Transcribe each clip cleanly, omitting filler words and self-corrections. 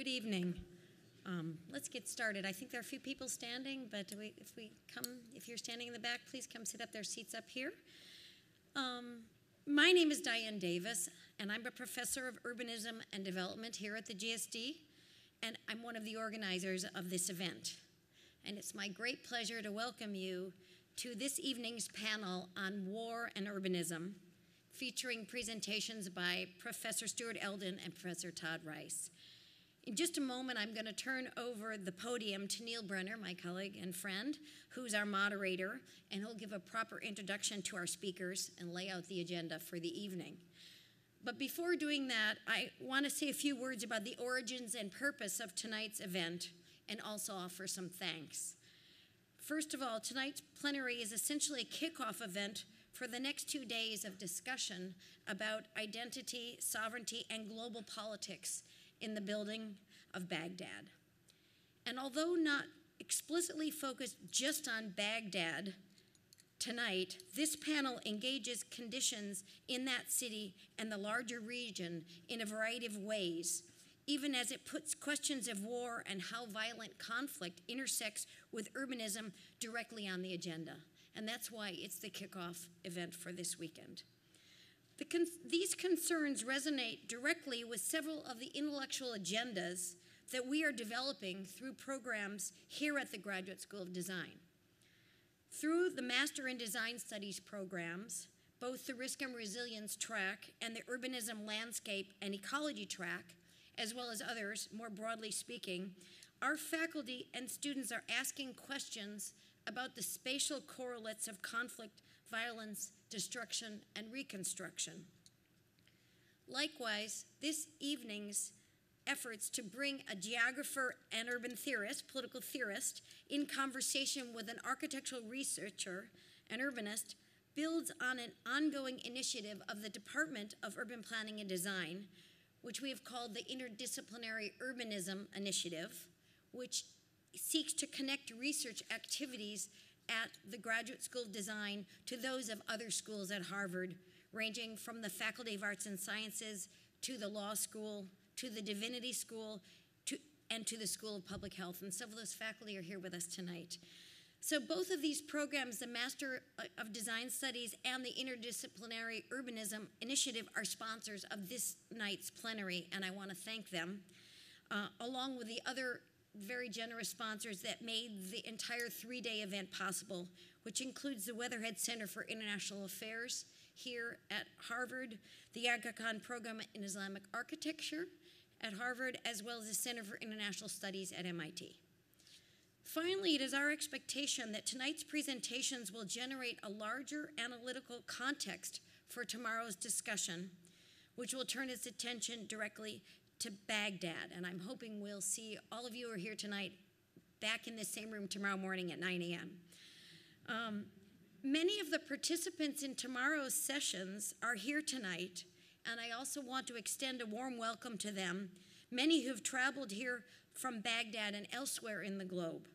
Good evening. Let's get started. I think there are a few people standing, but if you're standing in the back, please come sit up. There are seats up here. My name is Diane Davis, and I'm a professor of urbanism and development here at the GSD, and I'm one of the organizers of this event. And it's my great pleasure to welcome you to this evening's panel on war and urbanism, featuring presentations by Professor Stuart Elden and Professor Todd Reisz. In just a moment, I'm going to turn over the podium to Neil Brenner, my colleague and friend, who's our moderator, and he'll give a proper introduction to our speakers and lay out the agenda for the evening. But before doing that, I want to say a few words about the origins and purpose of tonight's event, and also offer some thanks. First of all, tonight's plenary is essentially a kickoff event for the next 2 days of discussion about identity, sovereignty, and global politics in the building of Baghdad. And although not explicitly focused just on Baghdad tonight, this panel engages conditions in that city and the larger region in a variety of ways, even as it puts questions of war and how violent conflict intersects with urbanism directly on the agenda. And that's why it's the kickoff event for this weekend. These concerns resonate directly with several of the intellectual agendas that we are developing through programs here at the Graduate School of Design. Through the Master in Design Studies programs, both the Risk and Resilience track and the Urbanism Landscape and Ecology track, as well as others, more broadly speaking, our faculty and students are asking questions about the spatial correlates of conflict, violence, destruction, and reconstruction. Likewise, this evening's efforts to bring a geographer and urban theorist, political theorist, in conversation with an architectural researcher and urbanist builds on an ongoing initiative of the Department of Urban Planning and Design, which we have called the Interdisciplinary Urbanism Initiative, which seeks to connect research activities at the Graduate School of Design to those of other schools at Harvard, ranging from the Faculty of Arts and Sciences to the Law School, to the Divinity School, and to the School of Public Health. And some of those faculty are here with us tonight. So both of these programs, the Master of Design Studies and the Interdisciplinary Urbanism Initiative, are sponsors of this night's plenary, and I want to thank them, along with the other very generous sponsors that made the entire 3-day event possible, which includes the Weatherhead Center for International Affairs here at Harvard, the Aga Khan Program in Islamic Architecture at Harvard, as well as the Center for International Studies at MIT. Finally, it is our expectation that tonight's presentations will generate a larger analytical context for tomorrow's discussion, which will turn its attention directly to Baghdad. And I'm hoping we'll see all of you who are here tonight back in this same room tomorrow morning at 9 a.m. Many of the participants in tomorrow's sessions are here tonight, and I also want to extend a warm welcome to them, many who have traveled here from Baghdad and elsewhere in the globe.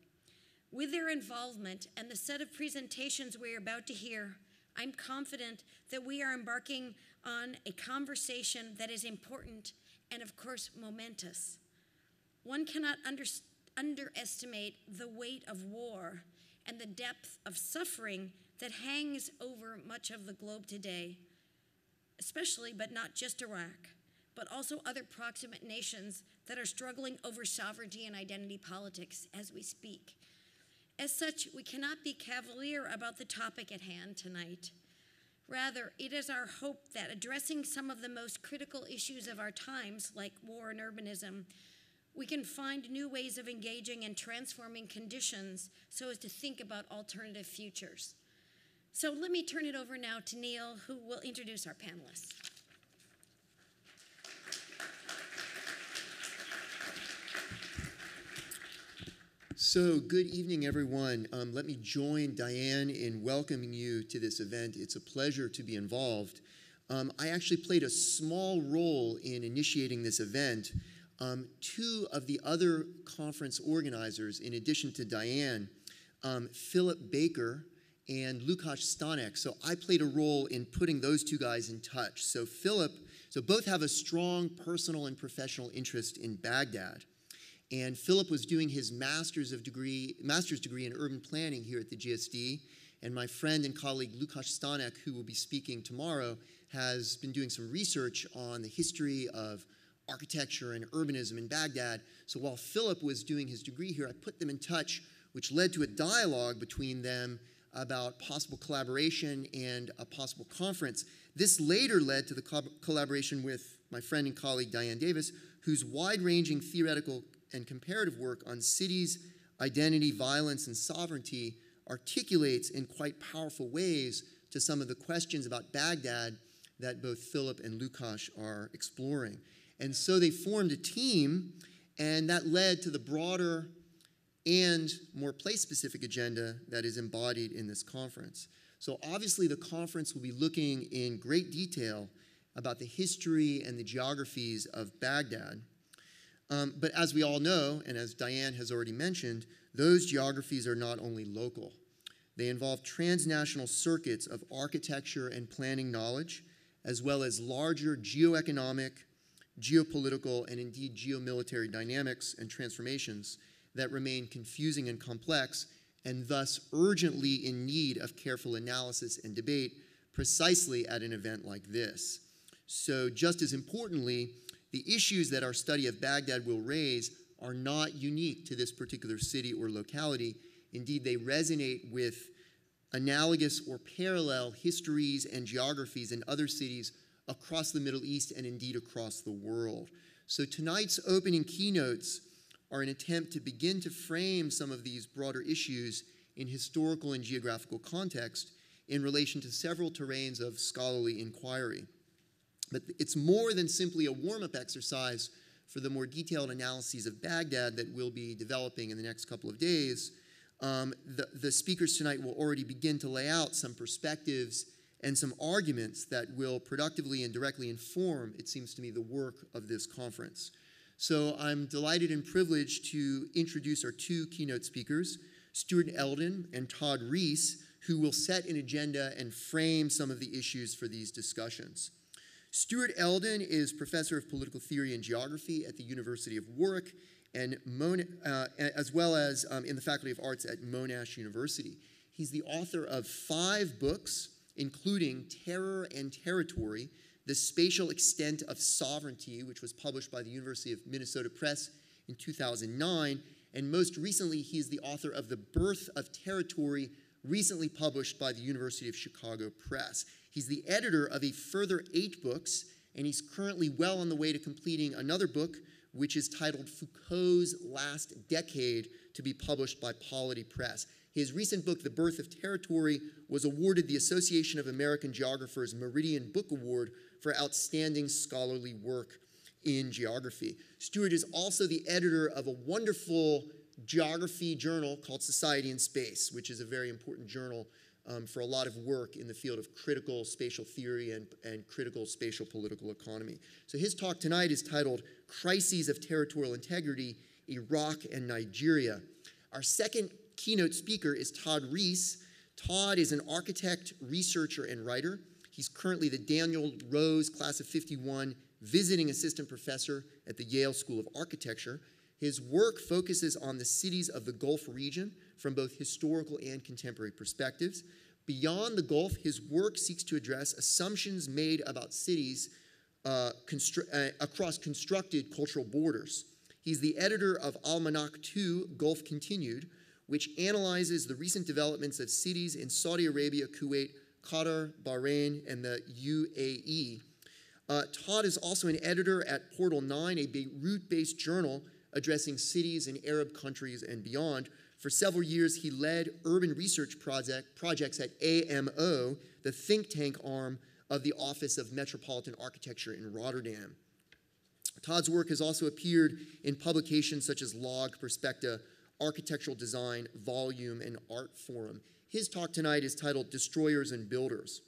With their involvement and the set of presentations we are about to hear, I'm confident that we are embarking on a conversation that is important and, of course, momentous. One cannot underestimate the weight of war and the depth of suffering that hangs over much of the globe today, especially, but not just Iraq, but also other proximate nations that are struggling over sovereignty and identity politics as we speak. As such, we cannot be cavalier about the topic at hand tonight. Rather, it is our hope that addressing some of the most critical issues of our times, like war and urbanism, we can find new ways of engaging and transforming conditions so as to think about alternative futures. So let me turn it over now to Neil, who will introduce our panelists. So good evening, everyone. Let me join Diane in welcoming you to this event. It's a pleasure to be involved. I actually played a small role in initiating this event. Two of the other conference organizers, in addition to Diane, Philip Baker and Lukasz Stanek. So I played a role in putting those two guys in touch. So both have a strong personal and professional interest in Baghdad. And Philip was doing his master's degree in urban planning here at the GSD. And my friend and colleague Lukasz Stanek, who will be speaking tomorrow, has been doing some research on the history of architecture and urbanism in Baghdad. So while Philip was doing his degree here, I put them in touch, which led to a dialogue between them about possible collaboration and a possible conference. This later led to the collaboration with my friend and colleague Diane Davis, whose wide-ranging theoretical and comparative work on cities, identity, violence, and sovereignty articulates in quite powerful ways to some of the questions about Baghdad that both Philip and Lukasz are exploring. And so they formed a team, and that led to the broader and more place-specific agenda that is embodied in this conference. So obviously the conference will be looking in great detail about the history and the geographies of Baghdad. But as we all know, and as Diane has already mentioned, those geographies are not only local. They involve transnational circuits of architecture and planning knowledge, as well as larger geoeconomic, geopolitical, and indeed geomilitary dynamics and transformations that remain confusing and complex, and thus urgently in need of careful analysis and debate precisely at an event like this. So just as importantly, the issues that our study of Baghdad will raise are not unique to this particular city or locality. Indeed, they resonate with analogous or parallel histories and geographies in other cities across the Middle East and indeed across the world. So tonight's opening keynotes are an attempt to begin to frame some of these broader issues in historical and geographical context in relation to several terrains of scholarly inquiry. But it's more than simply a warm-up exercise for the more detailed analyses of Baghdad that we'll be developing in the next couple of days. The speakers tonight will already begin to lay out some perspectives and some arguments that will productively and directly inform, it seems to me, the work of this conference. So I'm delighted and privileged to introduce our two keynote speakers, Stuart Elden and Todd Reisz, who will set an agenda and frame some of the issues for these discussions. Stuart Elden is professor of political theory and geography at the University of Warwick, and as well as in the Faculty of Arts at Monash University. He's the author of 5 books, including Terror and Territory, The Spatial Extent of Sovereignty, which was published by the University of Minnesota Press in 2009, and most recently, he is the author of The Birth of Territory, recently published by the University of Chicago Press. He's the editor of a further 8 books, and he's currently well on the way to completing another book, which is titled Foucault's Last Decade, to be published by Polity Press. His recent book, The Birth of Territory, was awarded the Association of American Geographers Meridian Book Award for outstanding scholarly work in geography. Stuart is also the editor of a wonderful geography journal called Society in Space, which is a very important journal for a lot of work in the field of critical spatial theory and critical spatial political economy. So his talk tonight is titled Crises of Territorial Integrity, Iraq and Nigeria. Our second keynote speaker is Todd Reisz. Todd is an architect, researcher, and writer. He's currently the Daniel Rose Class of 51 visiting assistant professor at the Yale School of Architecture. His work focuses on the cities of the Gulf region from both historical and contemporary perspectives. Beyond the Gulf, his work seeks to address assumptions made about cities across constructed cultural borders. He's the editor of Almanac 2, Gulf Continued, which analyzes the recent developments of cities in Saudi Arabia, Kuwait, Qatar, Bahrain, and the UAE. Todd is also an editor at Portal 9, a Beirut-based journal addressing cities in Arab countries and beyond. For several years, he led urban research projects at AMO, the think tank arm of the Office of Metropolitan Architecture in Rotterdam. Todd's work has also appeared in publications such as Log, Perspecta, Architectural Design, Volume, and Art Forum. His talk tonight is titled Destroyers and Builders.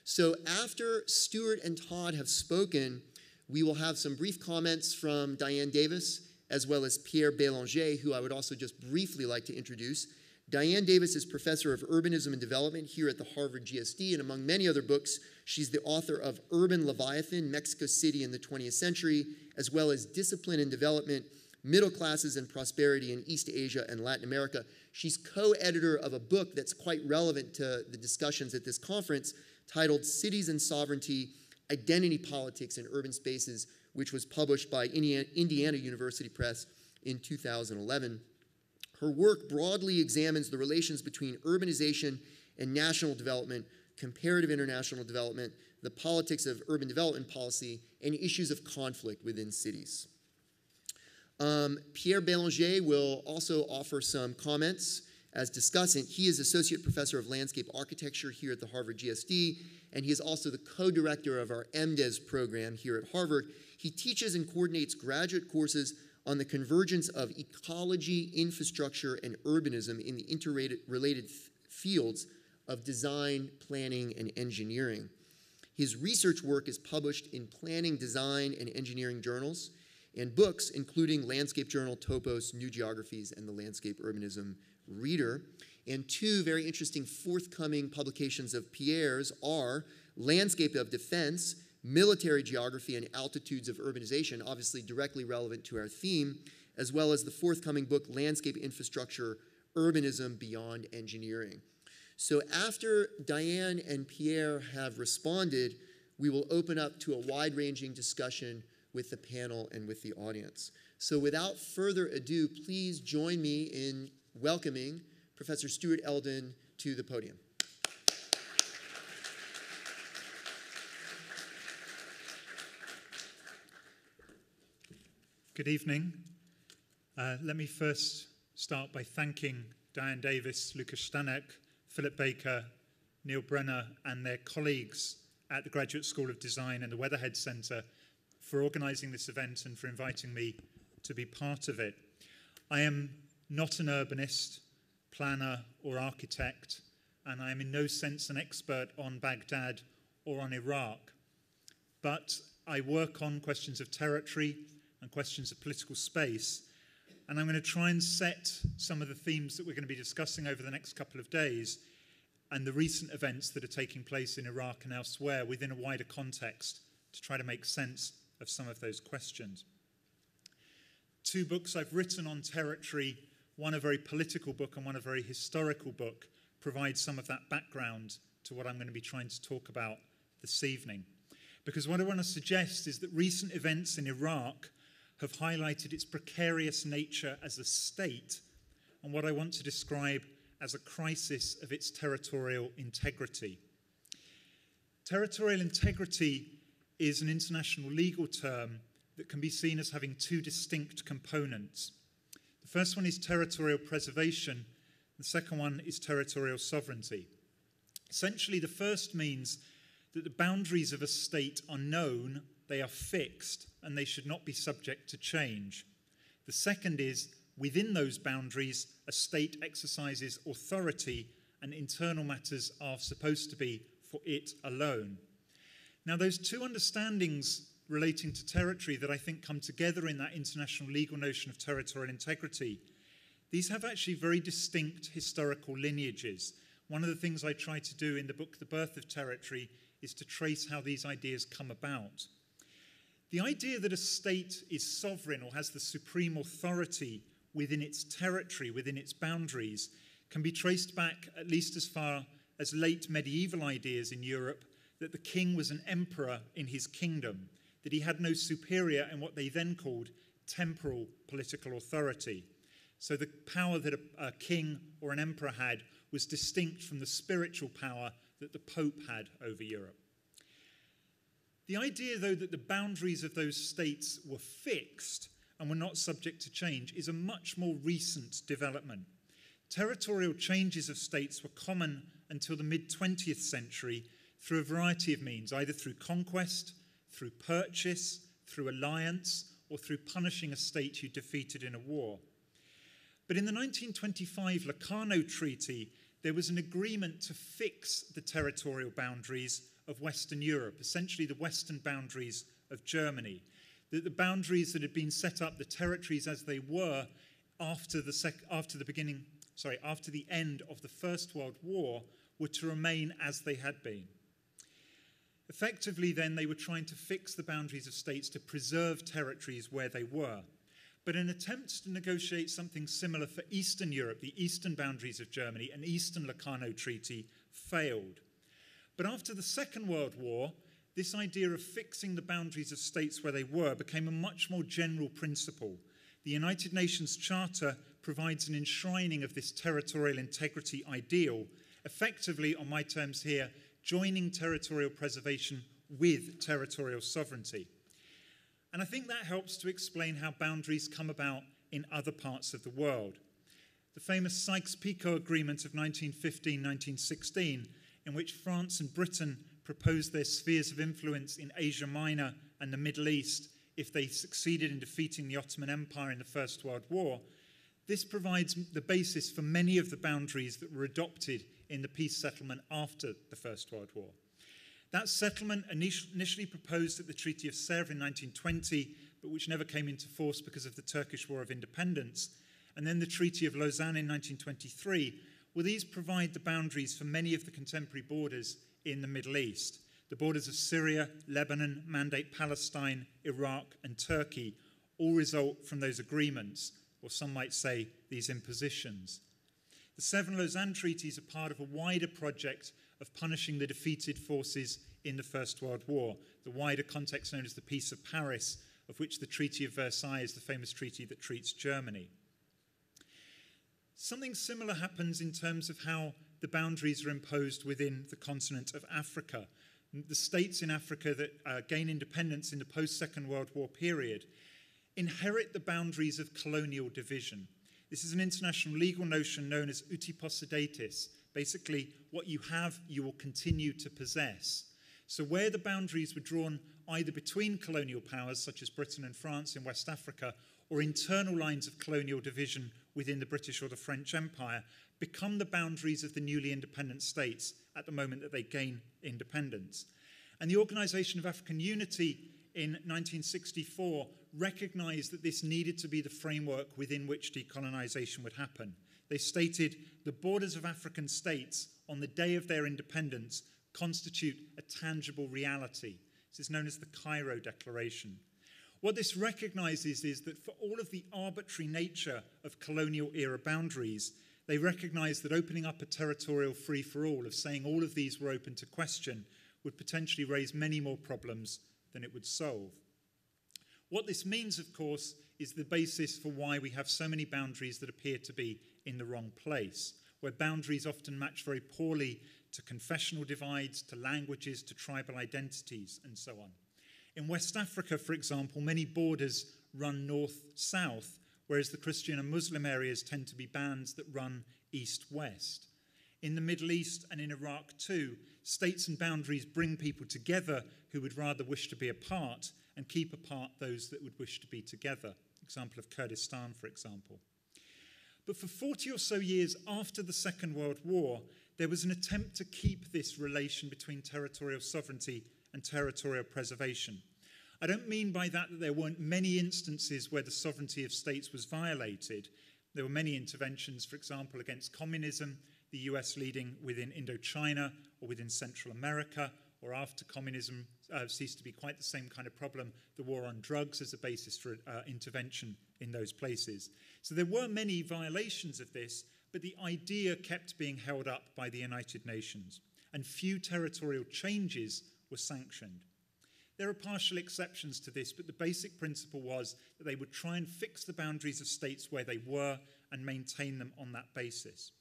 So after Stuart and Todd have spoken, we will have some brief comments from Diane Davis, as well as Pierre Belanger, who I would also just briefly like to introduce. Diane Davis is professor of urbanism and development here at the Harvard GSD, and among many other books, she's the author of Urban Leviathan, Mexico City in the 20th Century, as well as Discipline and Development, Middle Classes and Prosperity in East Asia and Latin America. She's co-editor of a book that's quite relevant to the discussions at this conference titled Cities and Sovereignty, Identity Politics in Urban Spaces, which was published by Indiana University Press in 2011. Her work broadly examines the relations between urbanization and national development, comparative international development, the politics of urban development policy, and issues of conflict within cities. Pierre Belanger will also offer some comments as discussant. He is Associate Professor of Landscape Architecture here at the Harvard GSD, and he is also the co-director of our MDes program here at Harvard. He teaches and coordinates graduate courses on the convergence of ecology, infrastructure, and urbanism in the interrelated fields of design, planning, and engineering. His research work is published in planning, design, and engineering journals and books, including Landscape Journal, Topos, New Geographies, and the Landscape Urbanism Reader. And two very interesting forthcoming publications of Pierre's are Landscape of Defense, Military Geography and Altitudes of Urbanization, obviously directly relevant to our theme, as well as the forthcoming book, Landscape Infrastructure, Urbanism Beyond Engineering. So after Diane and Pierre have responded, we will open up to a wide-ranging discussion with the panel and with the audience. So without further ado, please join me in welcoming Professor Stuart Elden to the podium. Good evening. Let me first start by thanking Diane Davis, Lucas Stanek, Philip Baker, Neil Brenner, and their colleagues at the Graduate School of Design and the Weatherhead Center for organizing this event and for inviting me to be part of it. I am not an urbanist, planner, or architect, and I am in no sense an expert on Baghdad or on Iraq. But I work on questions of territory and questions of political space, and I'm going to try and set some of the themes that we're going to be discussing over the next couple of days and the recent events that are taking place in Iraq and elsewhere within a wider context to try to make sense of some of those questions. Two books I've written on territory, one a very political book and one a very historical book, provide some of that background to what I'm going to be trying to talk about this evening. Because what I want to suggest is that recent events in Iraq have highlighted its precarious nature as a state and what I want to describe as a crisis of its territorial integrity. Territorial integrity is an international legal term that can be seen as having two distinct components. The first one is territorial preservation, the second one is territorial sovereignty. Essentially, the first means that the boundaries of a state are known, they are fixed, and they should not be subject to change. The second is, within those boundaries, a state exercises authority and internal matters are supposed to be for it alone. Now, those two understandings relating to territory that I think come together in that international legal notion of territorial integrity, these have actually very distinct historical lineages. One of the things I try to do in the book, The Birth of Territory, is to trace how these ideas come about. The idea that a state is sovereign or has the supreme authority within its territory, within its boundaries, can be traced back at least as far as late medieval ideas in Europe that the king was an emperor in his kingdom, that he had no superior in what they then called temporal political authority. So the power that a king or an emperor had was distinct from the spiritual power that the Pope had over Europe. The idea, though, that the boundaries of those states were fixed and were not subject to change is a much more recent development. Territorial changes of states were common until the mid-20th century through a variety of means, either through conquest, through purchase, through alliance, or through punishing a state you defeated in a war. But in the 1925 Locarno Treaty, there was an agreement to fix the territorial boundaries of Western Europe, essentially the western boundaries of Germany. That the boundaries that had been set up, the territories as they were after the end of the First World War, were to remain as they had been. Effectively, then, they were trying to fix the boundaries of states to preserve territories where they were. But an attempt to negotiate something similar for Eastern Europe, the eastern boundaries of Germany, an Eastern Locarno Treaty, failed. But after the Second World War, this idea of fixing the boundaries of states where they were became a much more general principle. The United Nations Charter provides an enshrining of this territorial integrity ideal, effectively, on my terms here, joining territorial preservation with territorial sovereignty. And I think that helps to explain how boundaries come about in other parts of the world. The famous Sykes-Picot Agreement of 1915-1916, in which France and Britain proposed their spheres of influence in Asia Minor and the Middle East if they succeeded in defeating the Ottoman Empire in the First World War, this provides the basis for many of the boundaries that were adopted in the peace settlement after the First World War. That settlement initially proposed at the Treaty of Sèvres in 1920, but which never came into force because of the Turkish War of Independence, and then the Treaty of Lausanne in 1923, well, these provide the boundaries for many of the contemporary borders in the Middle East. The borders of Syria, Lebanon, Mandate Palestine, Iraq, and Turkey all result from those agreements, or some might say these impositions. The 7 Lausanne treaties are part of a wider project of punishing the defeated forces in the First World War, the wider context known as the Peace of Paris, of which the Treaty of Versailles is the famous treaty that treats Germany. Something similar happens in terms of how the boundaries are imposed within the continent of Africa. The states in Africa that gain independence in the post-Second World War period inherit the boundaries of colonial division. This is an international legal notion known as uti possidetis. Basically, what you have, you will continue to possess. So where the boundaries were drawn either between colonial powers, such as Britain and France in West Africa, or internal lines of colonial division within the British or the French Empire, become the boundaries of the newly independent states at the moment that they gain independence. And the Organization of African Unity in 1964 recognized that this needed to be the framework within which decolonization would happen. They stated the borders of African states on the day of their independence constitute a tangible reality. This is known as the Cairo Declaration. What this recognizes is that for all of the arbitrary nature of colonial era boundaries, they recognize that opening up a territorial free-for-all, of saying all of these were open to question, would potentially raise many more problems than it would solve. What this means, of course, is the basis for why we have so many boundaries that appear to be in the wrong place, where boundaries often match very poorly to confessional divides, to languages, to tribal identities, and so on. In West Africa, for example, many borders run north-south, whereas the Christian and Muslim areas tend to be bands that run east-west. In the Middle East and in Iraq too, states and boundaries bring people together who would rather wish to be apart and keep apart those that would wish to be together. Example of Kurdistan, for example. But for 40 or so years after the Second World War, there was an attempt to keep this relation between territorial sovereignty and territorial preservation. I don't mean by that there weren't many instances where the sovereignty of states was violated. There were many interventions, for example, against communism, the US leading within Indochina or within Central America, or after communism ceased to be quite the same kind of problem, the war on drugs as a basis for intervention in those places. So there were many violations of this, but the idea kept being held up by the United Nations, and few territorial changes were sanctioned. There are partial exceptions to this, but the basic principle was that they would try and fix the boundaries of states where they were and maintain them on that basis.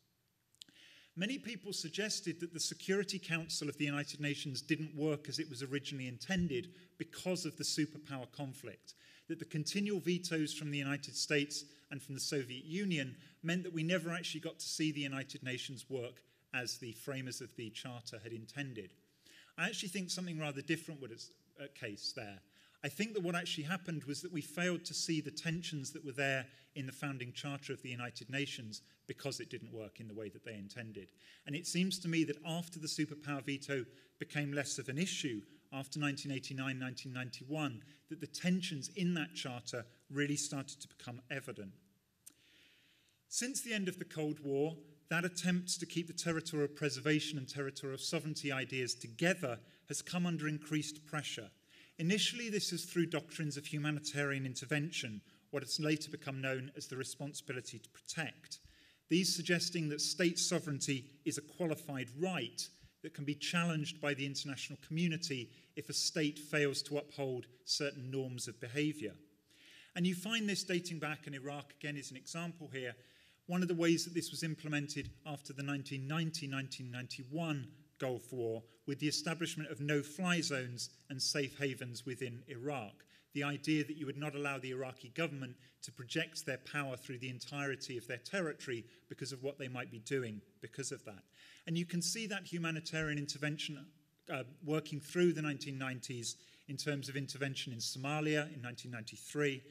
Many people suggested that the Security Council of the United Nations didn't work as it was originally intended because of the superpower conflict, that the continual vetoes from the United States and from the Soviet Union meant that we never actually got to see the United Nations work as the framers of the Charter had intended. I actually think something rather different was the case there. I think that what actually happened was that we failed to see the tensions that were there in the founding Charter of the United Nations because it didn't work in the way that they intended. And it seems to me that after the superpower veto became less of an issue, after 1989, 1991, that the tensions in that Charter really started to become evident. Since the end of the Cold War, that attempt to keep the territorial preservation and territorial sovereignty ideas together has come under increased pressure. Initially, this is through doctrines of humanitarian intervention, what has later become known as the responsibility to protect. These suggesting that state sovereignty is a qualified right that can be challenged by the international community if a state fails to uphold certain norms of behaviour. And you find this dating back, and Iraq again is an example here. One of the ways that this was implemented after the 1990-1991 Gulf War with the establishment of no-fly zones and safe havens within Iraq. The idea that you would not allow the Iraqi government to project their power through the entirety of their territory because of what they might be doing because of that. And you can see that humanitarian intervention working through the 1990s in terms of intervention in Somalia in 1993,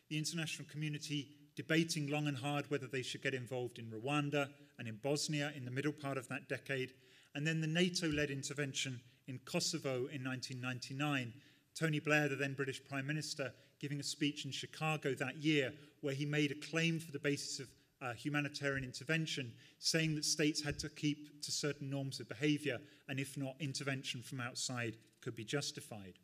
the international community debating long and hard whether they should get involved in Rwanda and in Bosnia in the middle part of that decade, and then the NATO-led intervention in Kosovo in 1999, Tony Blair, the then British Prime Minister, giving a speech in Chicago that year where he made a claim for the basis of humanitarian intervention, saying that states had to keep to certain norms of behaviour, and if not, intervention from outside could be justified.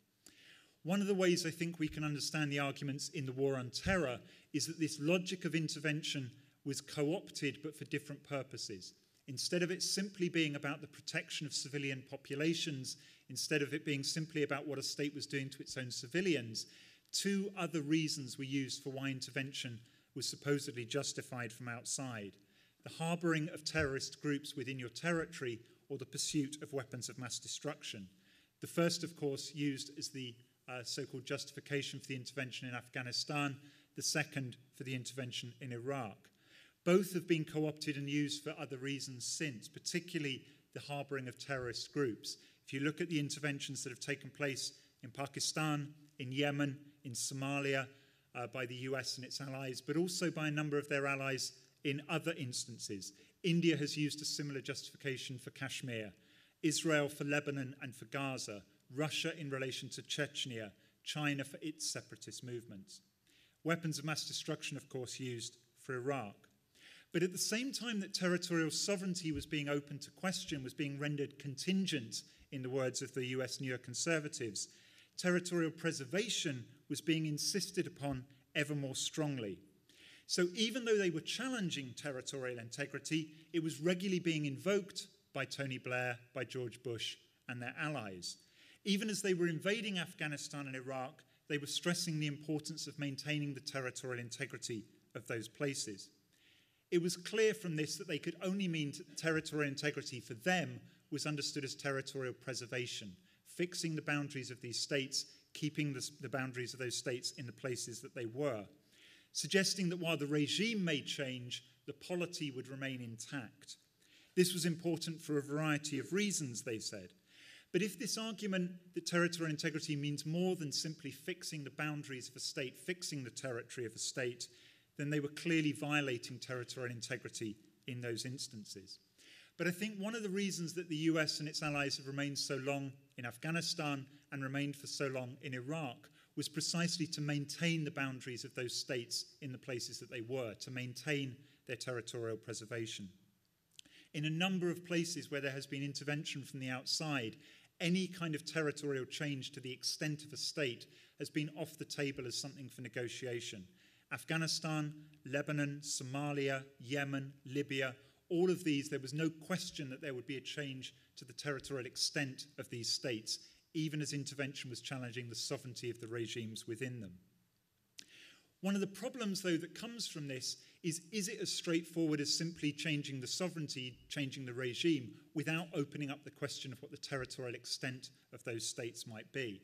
One of the ways I think we can understand the arguments in the War on Terror is that this logic of intervention was co-opted but for different purposes. Instead of it simply being about the protection of civilian populations, instead of it being simply about what a state was doing to its own civilians, two other reasons were used for why intervention was supposedly justified from outside: the harbouring of terrorist groups within your territory or the pursuit of weapons of mass destruction. The first, of course, used as the so-called justification for the intervention in Afghanistan, the second for the intervention in Iraq. Both have been co-opted and used for other reasons since, particularly the harbouring of terrorist groups. If you look at the interventions that have taken place in Pakistan, in Yemen, in Somalia, by the US and its allies, but also by a number of their allies in other instances. India has used a similar justification for Kashmir, Israel for Lebanon and for Gaza, Russia in relation to Chechnya, China for its separatist movements. Weapons of mass destruction, of course, used for Iraq. But at the same time that territorial sovereignty was being open to question, was being rendered contingent, in the words of the US neoconservatives, territorial preservation was being insisted upon ever more strongly. So even though they were challenging territorial integrity, it was regularly being invoked by Tony Blair, by George Bush, and their allies. Even as they were invading Afghanistan and Iraq, they were stressing the importance of maintaining the territorial integrity of those places. It was clear from this that they could only mean territorial integrity for them was understood as territorial preservation, fixing the boundaries of these states, keeping the boundaries of those states in the places that they were, suggesting that while the regime may change, the polity would remain intact. This was important for a variety of reasons, they said. But if this argument that territorial integrity means more than simply fixing the boundaries of a state, fixing the territory of a state, then they were clearly violating territorial integrity in those instances. But I think one of the reasons that the US and its allies have remained so long in Afghanistan and remained for so long in Iraq was precisely to maintain the boundaries of those states in the places that they were, to maintain their territorial preservation. In a number of places where there has been intervention from the outside, any kind of territorial change to the extent of a state has been off the table as something for negotiation. Afghanistan, Lebanon, Somalia, Yemen, Libya, all of these, there was no question that there would be a change to the territorial extent of these states, even as intervention was challenging the sovereignty of the regimes within them. One of the problems, though, that comes from this is it as straightforward as simply changing the sovereignty, changing the regime, without opening up the question of what the territorial extent of those states might be?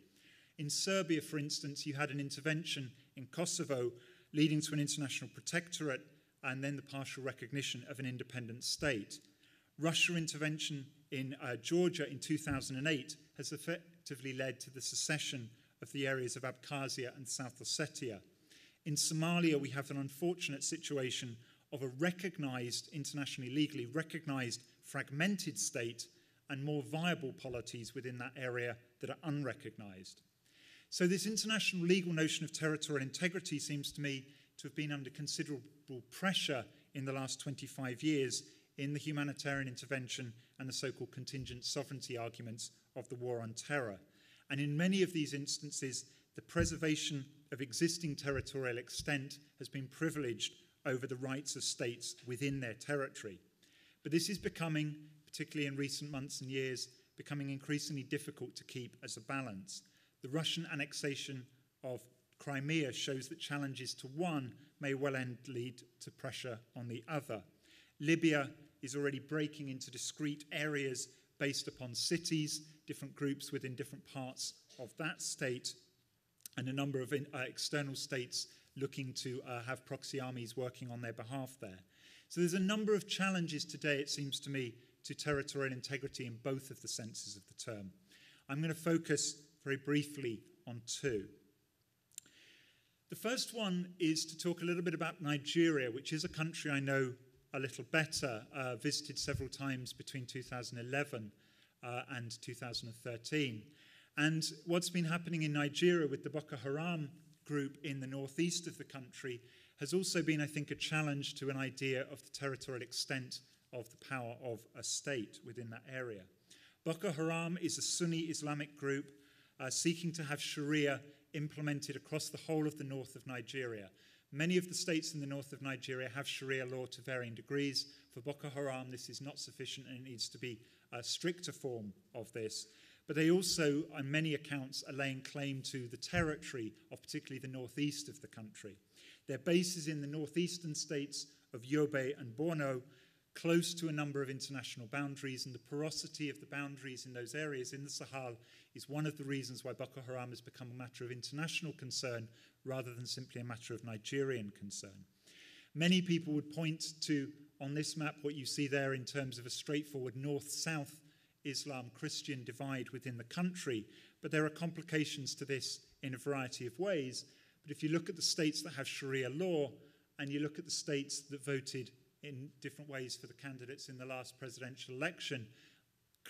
In Serbia, for instance, you had an intervention in Kosovo leading to an international protectorate and then the partial recognition of an independent state. Russian intervention in Georgia in 2008 has effectively led to the secession of the areas of Abkhazia and South Ossetia. In Somalia, we have an unfortunate situation of a recognized, internationally legally recognized, fragmented state and more viable polities within that area that are unrecognized. So this international legal notion of territorial integrity seems to me to have been under considerable pressure in the last 25 years in the humanitarian intervention and the so-called contingent sovereignty arguments of the War on Terror. And in many of these instances, the preservation of existing territorial extent has been privileged over the rights of states within their territory. But this is becoming, particularly in recent months and years, becoming increasingly difficult to keep as a balance. The Russian annexation of Crimea shows that challenges to one may well lead to pressure on the other. Libya is already breaking into discrete areas based upon cities, different groups within different parts of that state, and a number of external states looking to have proxy armies working on their behalf there. So there's a number of challenges today, it seems to me, to territorial integrity in both of the senses of the term. I'm going to focus very briefly on two. The first one is to talk a little bit about Nigeria, which is a country I know a little better, visited several times between 2011 and 2013. And what's been happening in Nigeria with the Boko Haram group in the northeast of the country has also been, I think, a challenge to an idea of the territorial extent of the power of a state within that area. Boko Haram is a Sunni Islamic group seeking to have Sharia implemented across the whole of the north of Nigeria. Many of the states in the north of Nigeria have Sharia law to varying degrees. For Boko Haram, this is not sufficient and it needs to be a stricter form of this. But they also, on many accounts, are laying claim to the territory of particularly the northeast of the country. Their base is in the northeastern states of Yobe and Borno, close to a number of international boundaries, and the porosity of the boundaries in those areas in the Sahel is one of the reasons why Boko Haram has become a matter of international concern rather than simply a matter of Nigerian concern. Many people would point to, on this map, what you see there in terms of a straightforward north-south Islam-Christian divide within the country, but there are complications to this in a variety of ways. But if you look at the states that have Sharia law, and you look at the states that voted in different ways for the candidates in the last presidential election,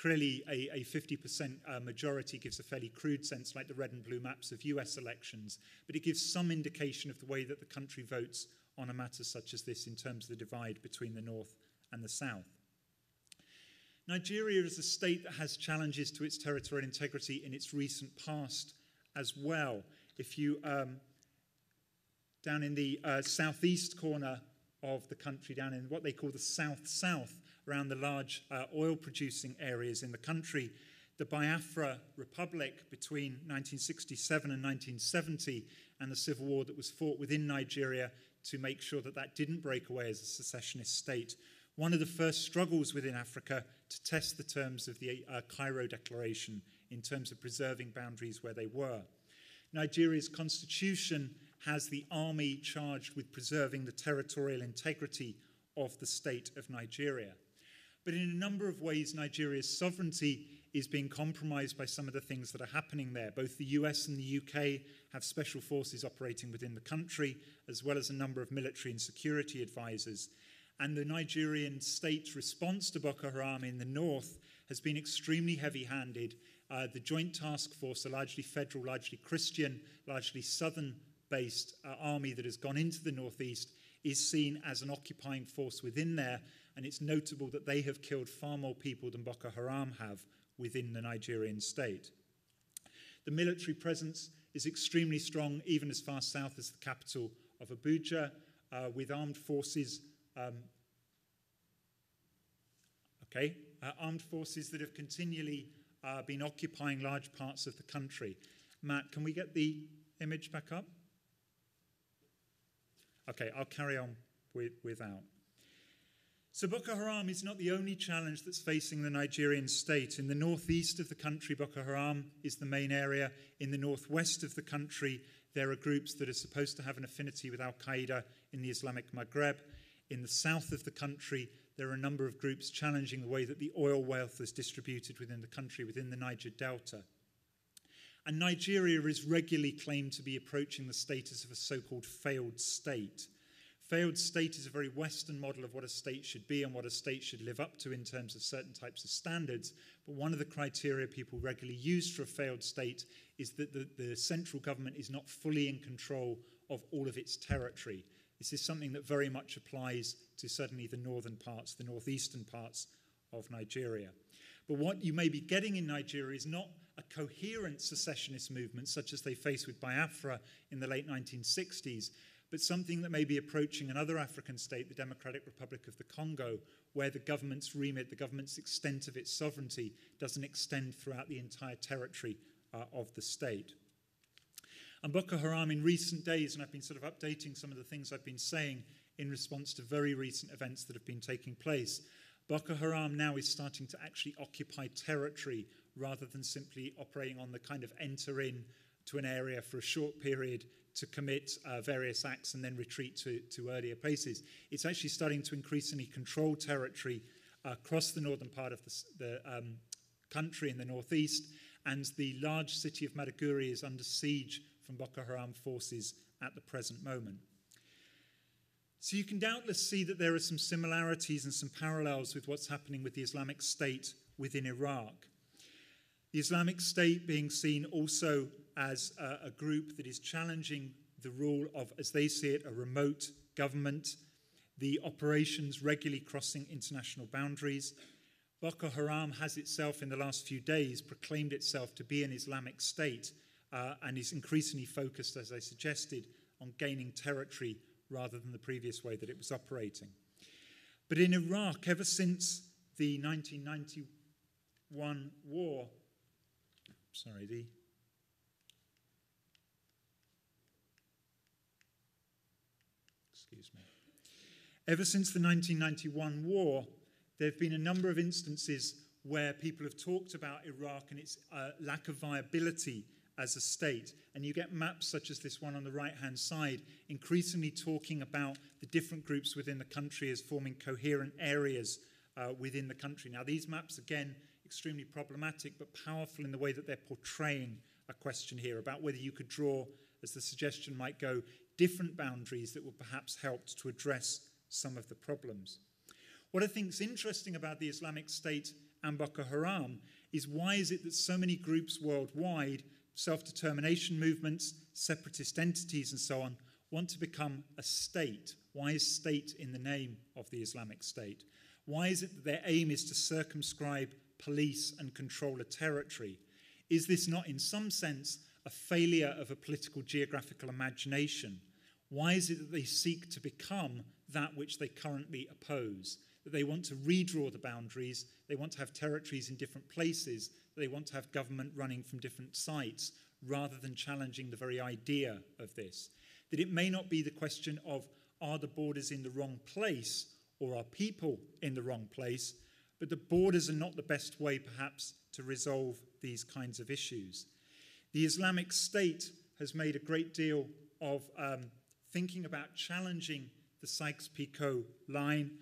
clearly a 50% majority gives a fairly crude sense, like the red and blue maps of US elections, but it gives some indication of the way that the country votes on a matter such as this in terms of the divide between the north and the south. Nigeria is a state that has challenges to its territorial integrity in its recent past as well. If you, down in the southeast corner of the country, down in what they call the south-south, around the large oil-producing areas in the country, the Biafra Republic between 1967 and 1970, and the civil war that was fought within Nigeria to make sure that that didn't break away as a secessionist state. One of the first struggles within Africa to test the terms of the Cairo Declaration in terms of preserving boundaries where they were. Nigeria's constitution has the army charged with preserving the territorial integrity of the state of Nigeria. But in a number of ways, Nigeria's sovereignty is being compromised by some of the things that are happening there. Both the US and the UK have special forces operating within the country, as well as a number of military and security advisors. And the Nigerian state's response to Boko Haram in the north has been extremely heavy-handed. The Joint Task Force, a largely federal, largely Christian, largely southern-based army that has gone into the northeast, is seen as an occupying force within there, and it's notable that they have killed far more people than Boko Haram have within the Nigerian state. The military presence is extremely strong, even as far south as the capital of Abuja, with armed forces armed forces that have continually been occupying large parts of the country. Matt, can we get the image back up? Okay, I'll carry on without. So Boko Haram is not the only challenge that's facing the Nigerian state. In the northeast of the country, Boko Haram is the main area. In the northwest of the country, there are groups that are supposed to have an affinity with Al-Qaeda in the Islamic Maghreb. In the south of the country, there are a number of groups challenging the way that the oil wealth is distributed within the country, within the Niger Delta. And Nigeria is regularly claimed to be approaching the status of a so-called failed state. Failed state is a very Western model of what a state should be and what a state should live up to in terms of certain types of standards. But one of the criteria people regularly use for a failed state is that the central government is not fully in control of all of its territory. This is something that very much applies to certainly the northern parts, the northeastern parts of Nigeria. But what you may be getting in Nigeria is not a coherent secessionist movements, such as they faced with Biafra in the late 1960s, but something that may be approaching another African state, the Democratic Republic of the Congo, where the government's remit, the government's extent of its sovereignty, doesn't extend throughout the entire territory of the state. And Boko Haram in recent days, and I've been sort of updating some of the things I've been saying in response to very recent events that have been taking place, Boko Haram now is starting to actually occupy territory rather than simply operating on the kind of enter in to an area for a short period to commit various acts and then retreat to earlier places. It's actually starting to increasingly control territory across the northern part of the country in the northeast, and the large city of Maiduguri is under siege from Boko Haram forces at the present moment. So you can doubtless see that there are some similarities and some parallels with what's happening with the Islamic State within Iraq. The Islamic State being seen also as a group that is challenging the rule of, as they see it, a remote government, the operations regularly crossing international boundaries. Boko Haram has itself, in the last few days, proclaimed itself to be an Islamic State and is increasingly focused, as I suggested, on gaining territory rather than the previous way that it was operating. But in Iraq, ever since the 1991 war, Ever since the 1991 war, there have been a number of instances where people have talked about Iraq and its lack of viability as a state. And you get maps such as this one on the right-hand side, increasingly talking about the different groups within the country as forming coherent areas within the country. Now, these maps, again, extremely problematic, but powerful in the way that they're portraying a question here about whether you could draw, as the suggestion might go, different boundaries that would perhaps help to address some of the problems. What I think is interesting about the Islamic State and Boko Haram is why is it that so many groups worldwide, self-determination movements, separatist entities and so on, want to become a state? Why is state in the name of the Islamic State? Why is it that their aim is to circumscribe, police and control a territory? Is this not in some sense a failure of a political geographical imagination? Why is it that they seek to become that which they currently oppose? That they want to redraw the boundaries, they want to have territories in different places, that they want to have government running from different sites, rather than challenging the very idea of this. That it may not be the question of, are the borders in the wrong place, or are people in the wrong place, but the borders are not the best way, perhaps, to resolve these kinds of issues. The Islamic State has made a great deal of thinking about challenging the Sykes-Picot line,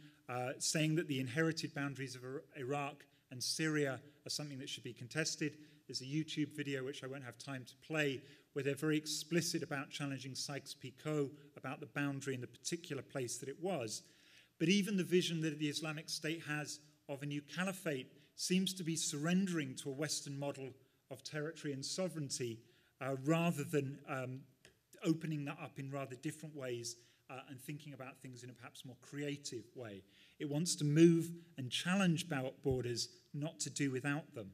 saying that the inherited boundaries of Iraq and Syria are something that should be contested. There's a YouTube video, which I won't have time to play, where they're very explicit about challenging Sykes-Picot, about the boundary in the particular place that it was. But even the vision that the Islamic State has of a new caliphate seems to be surrendering to a Western model of territory and sovereignty rather than opening that up in rather different ways and thinking about things in a perhaps more creative way. It wants to move and challenge borders, not to do without them.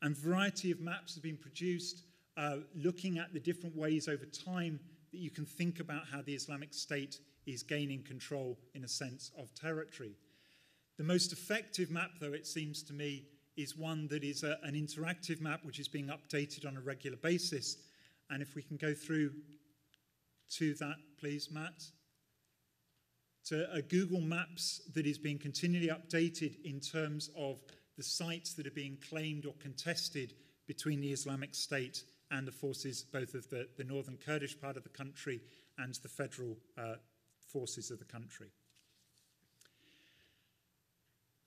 And a variety of maps have been produced looking at the different ways over time that you can think about how the Islamic State is gaining control, in a sense, of territory. The most effective map, though, it seems to me, is one that is an interactive map which is being updated on a regular basis. And if we can go through to that, please, Matt. So a Google Maps that is being continually updated in terms of the sites that are being claimed or contested between the Islamic State and the forces, both of the northern Kurdish part of the country and the federal forces of the country.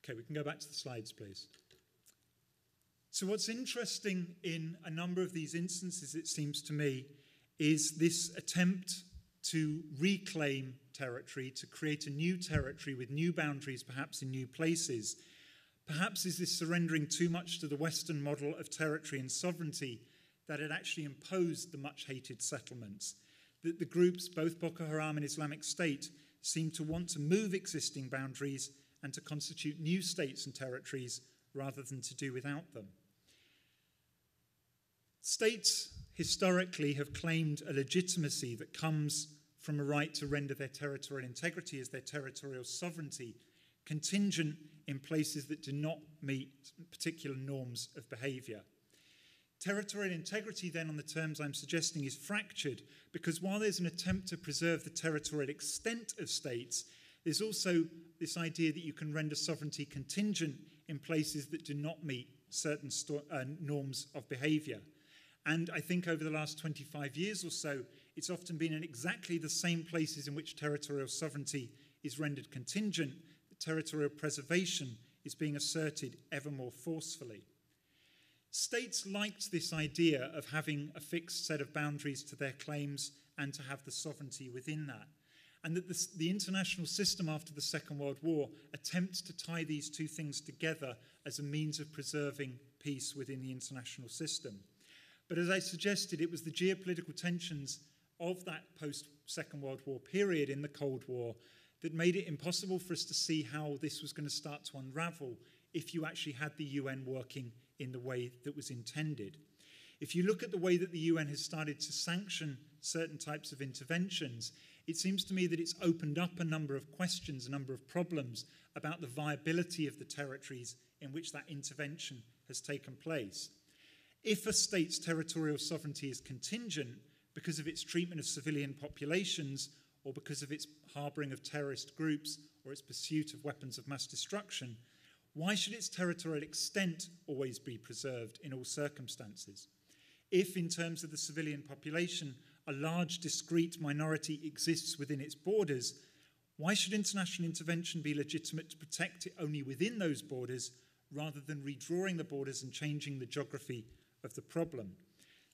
Okay, we can go back to the slides, please. So what's interesting in a number of these instances, it seems to me, is this attempt to reclaim territory, to create a new territory with new boundaries, perhaps in new places. Perhaps is this surrendering too much to the Western model of territory and sovereignty that had actually imposed the much-hated settlements, that the groups, both Boko Haram and Islamic State, seem to want to move existing boundaries and to constitute new states and territories rather than to do without them. States historically have claimed a legitimacy that comes from a right to render their territorial integrity as their territorial sovereignty contingent in places that do not meet particular norms of behaviour. Territorial integrity, then, on the terms I'm suggesting, is fractured because while there's an attempt to preserve the territorial extent of states, there's also this idea that you can render sovereignty contingent in places that do not meet certain norms of behaviour. And I think over the last 25 years or so, it's often been in exactly the same places in which territorial sovereignty is rendered contingent that territorial preservation is being asserted ever more forcefully. States liked this idea of having a fixed set of boundaries to their claims and to have the sovereignty within that. And that the international system after the Second World War attempts to tie these two things together as a means of preserving peace within the international system. But as I suggested, it was the geopolitical tensions of that post-Second World War period in the Cold War that made it impossible for us to see how this was going to start to unravel if you actually had the UN working in the way that was intended. If you look at the way that the UN has started to sanction certain types of interventions, it seems to me that it's opened up a number of questions, a number of problems about the viability of the territories in which that intervention has taken place. If a state's territorial sovereignty is contingent because of its treatment of civilian populations or because of its harbouring of terrorist groups or its pursuit of weapons of mass destruction, why should its territorial extent always be preserved in all circumstances? If, in terms of the civilian population, a large discrete minority exists within its borders, why should international intervention be legitimate to protect it only within those borders rather than redrawing the borders and changing the geography of the problem?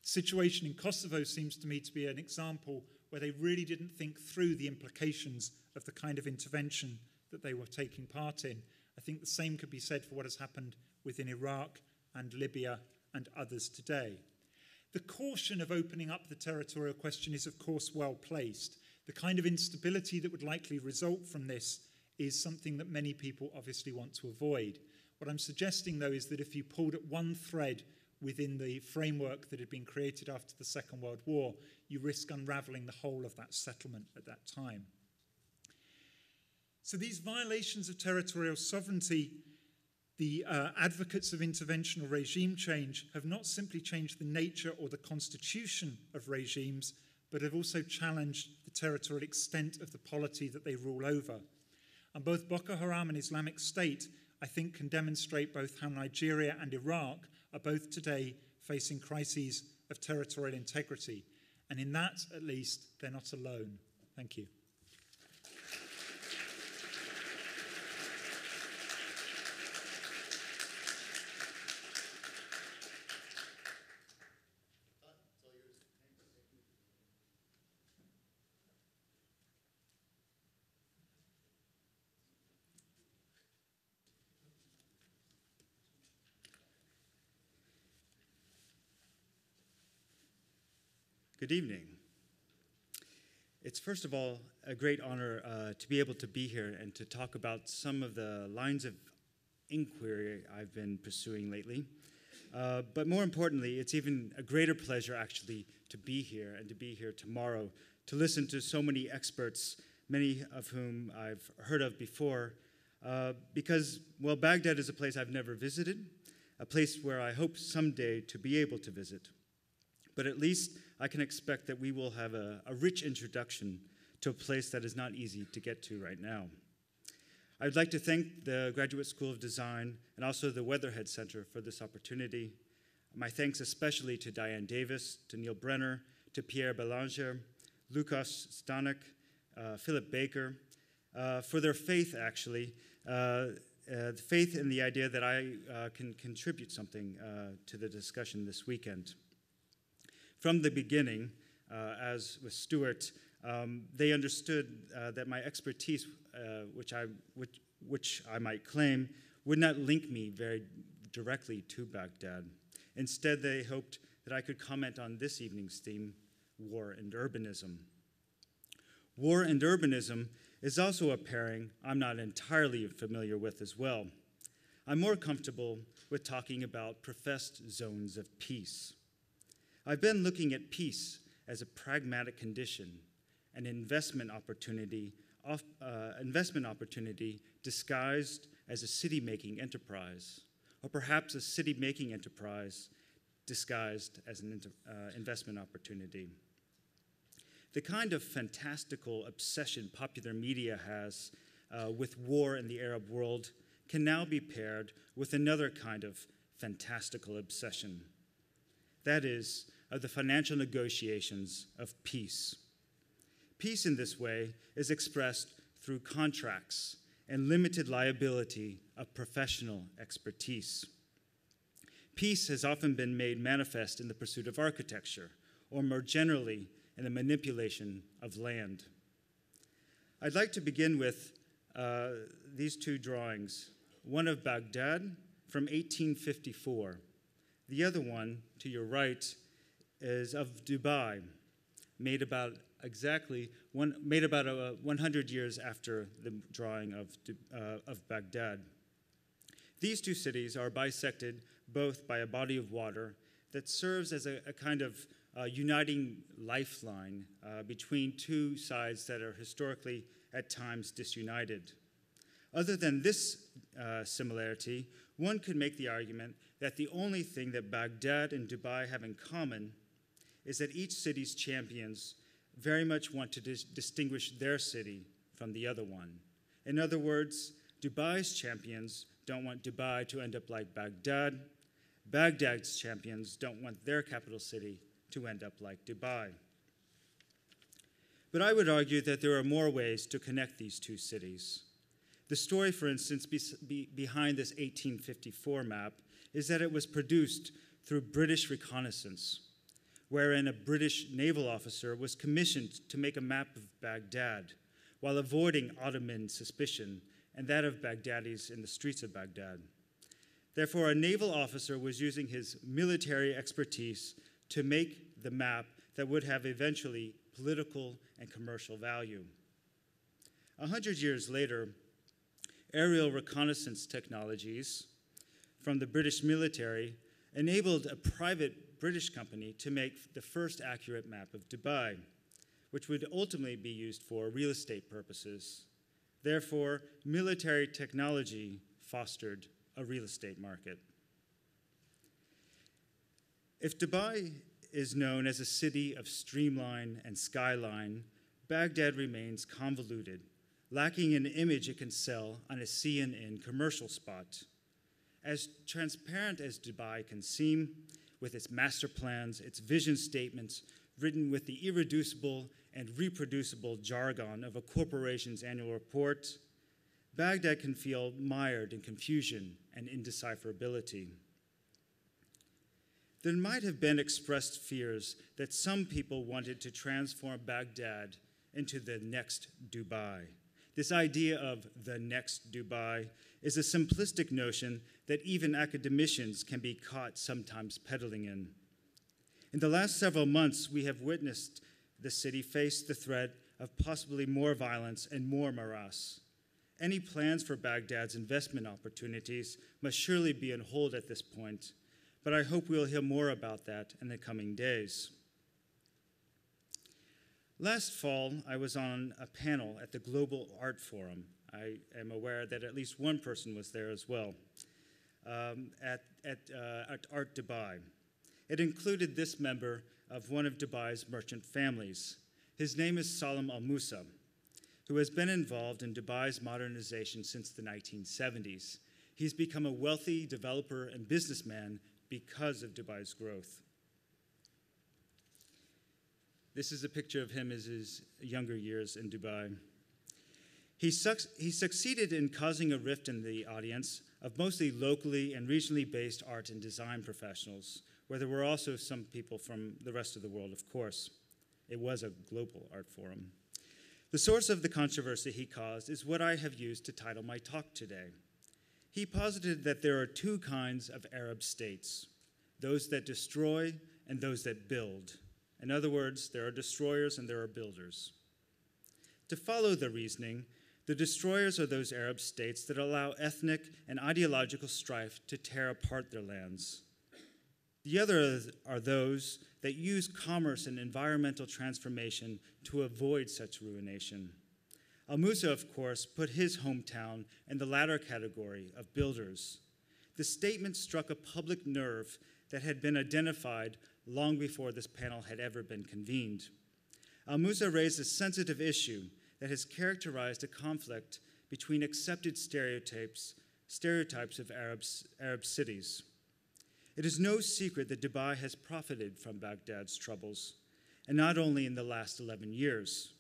The situation in Kosovo seems to me to be an example where they really didn't think through the implications of the kind of intervention that they were taking part in. I think the same could be said for what has happened within Iraq and Libya and others today. The caution of opening up the territorial question is, of course, well placed. The kind of instability that would likely result from this is something that many people obviously want to avoid. What I'm suggesting, though, is that if you pulled at one thread within the framework that had been created after the Second World War, you risk unravelling the whole of that settlement at that time. So these violations of territorial sovereignty, the advocates of interventional regime change have not simply changed the nature or the constitution of regimes, but have also challenged the territorial extent of the polity that they rule over. And both Boko Haram and Islamic State, I think, can demonstrate both how Nigeria and Iraq are both today facing crises of territorial integrity. And in that, at least, they're not alone. Thank you. Good evening. It's first of all a great honor to be able to be here and to talk about some of the lines of inquiry I've been pursuing lately. But more importantly, it's even a greater pleasure actually to be here and to be here tomorrow to listen to so many experts, many of whom I've heard of before, because, well, Baghdad is a place I've never visited, a place where I hope someday to be able to visit. But at least I can expect that we will have a rich introduction to a place that is not easy to get to right now. I'd like to thank the Graduate School of Design and also the Weatherhead Center for this opportunity. My thanks especially to Diane Davis, to Neil Brenner, to Pierre Belanger, Lukas Stanek, Philip Baker, for their faith, actually, the faith in the idea that I can contribute something to the discussion this weekend. From the beginning, as with Stuart, they understood that my expertise, which I might claim, would not link me very directly to Baghdad. Instead, they hoped that I could comment on this evening's theme, war and urbanism. War and urbanism is also a pairing I'm not entirely familiar with as well. I'm more comfortable with talking about professed zones of peace. I've been looking at peace as a pragmatic condition, an investment opportunity disguised as a city-making enterprise, or perhaps a city-making enterprise disguised as an investment opportunity. The kind of fantastical obsession popular media has with war in the Arab world can now be paired with another kind of fantastical obsession. That is, of the financial negotiations of peace. Peace in this way is expressed through contracts and limited liability of professional expertise. Peace has often been made manifest in the pursuit of architecture, or more generally, in the manipulation of land. I'd like to begin with these two drawings, one of Baghdad from 1854. The other one, to your right, is of Dubai, made about 100 years after the drawing of Baghdad. These two cities are bisected both by a body of water that serves as a kind of uniting lifeline between two sides that are historically at times disunited. Other than this similarity, one could make the argument that the only thing that Baghdad and Dubai have in common is that each city's champions very much want to distinguish their city from the other one. In other words, Dubai's champions don't want Dubai to end up like Baghdad. Baghdad's champions don't want their capital city to end up like Dubai. But I would argue that there are more ways to connect these two cities. The story, for instance, behind this 1854 map is that it was produced through British reconnaissance, wherein a British naval officer was commissioned to make a map of Baghdad while avoiding Ottoman suspicion and that of Baghdadis in the streets of Baghdad. Therefore, a naval officer was using his military expertise to make the map that would have eventually political and commercial value. 100 years later, aerial reconnaissance technologies from the British military enabled a private British company to make the first accurate map of Dubai, which would ultimately be used for real estate purposes. Therefore, military technology fostered a real estate market. If Dubai is known as a city of streamline and skyline, Baghdad remains convoluted, lacking an image it can sell on a CNN commercial spot. As transparent as Dubai can seem, with its master plans, its vision statements, written with the irreducible and reproducible jargon of a corporation's annual report, Baghdad can feel mired in confusion and indecipherability. There might have been expressed fears that some people wanted to transform Baghdad into the next Dubai. This idea of the next Dubai is a simplistic notion that even academicians can be caught sometimes peddling in. In the last several months, we have witnessed the city face the threat of possibly more violence and more morass. Any plans for Baghdad's investment opportunities must surely be on hold at this point, but I hope we'll hear more about that in the coming days. Last fall, I was on a panel at the Global Art Forum. I am aware that at least one person was there as well, at Art Dubai. It included this member of one of Dubai's merchant families. His name is Salim Al-Musa, who has been involved in Dubai's modernization since the 1970s. He's become a wealthy developer and businessman because of Dubai's growth. This is a picture of him as his younger years in Dubai. He succeeded in causing a rift in the audience of mostly locally and regionally based art and design professionals, where there were also some people from the rest of the world, of course. It was a global art forum. The source of the controversy he caused is what I have used to title my talk today. He posited that there are two kinds of Arab states, those that destroy and those that build. In other words, there are destroyers and there are builders. To follow the reasoning, the destroyers are those Arab states that allow ethnic and ideological strife to tear apart their lands. The other are those that use commerce and environmental transformation to avoid such ruination. Al-Musa, of course, put his hometown in the latter category of builders. The statement struck a public nerve that had been identified long before this panel had ever been convened. Al-Musa raised a sensitive issue that has characterized a conflict between accepted stereotypes of Arab cities. It is no secret that Dubai has profited from Baghdad's troubles, and not only in the last 11 years.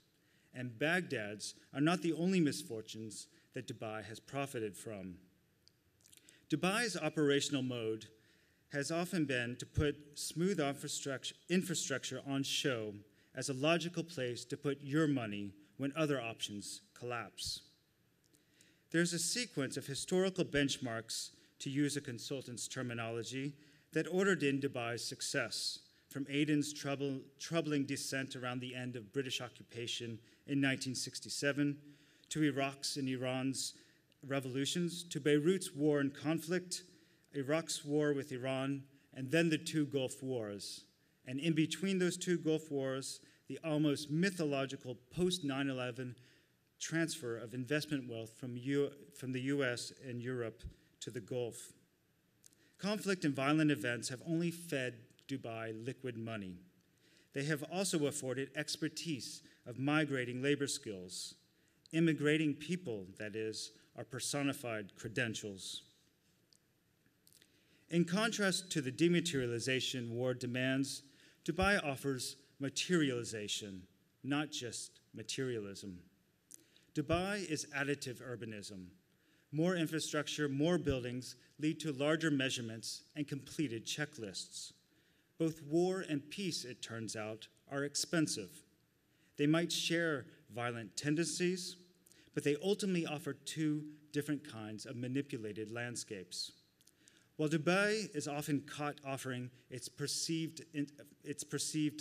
And Baghdad's are not the only misfortunes that Dubai has profited from. Dubai's operational mode has often been to put smooth infrastructure on show as a logical place to put your money when other options collapse. There's a sequence of historical benchmarks, to use a consultant's terminology, that ordered in Dubai's success, from Aden's troubling descent around the end of British occupation in 1967, to Iraq's and Iran's revolutions, to Beirut's war and conflict, Iraq's war with Iran, and then the two Gulf Wars. And in between those two Gulf Wars, the almost mythological post-9/11 transfer of investment wealth from the US and Europe to the Gulf. Conflict and violent events have only fed Dubai liquid money. They have also afforded expertise of migrating labor skills. Immigrating people, that is, are personified credentials. In contrast to the dematerialization war demands, Dubai offers materialization, not just materialism. Dubai is additive urbanism. More infrastructure, more buildings lead to larger measurements and completed checklists. Both war and peace, it turns out, are expensive. They might share violent tendencies, but they ultimately offer two different kinds of manipulated landscapes. While Dubai is often caught offering its perceived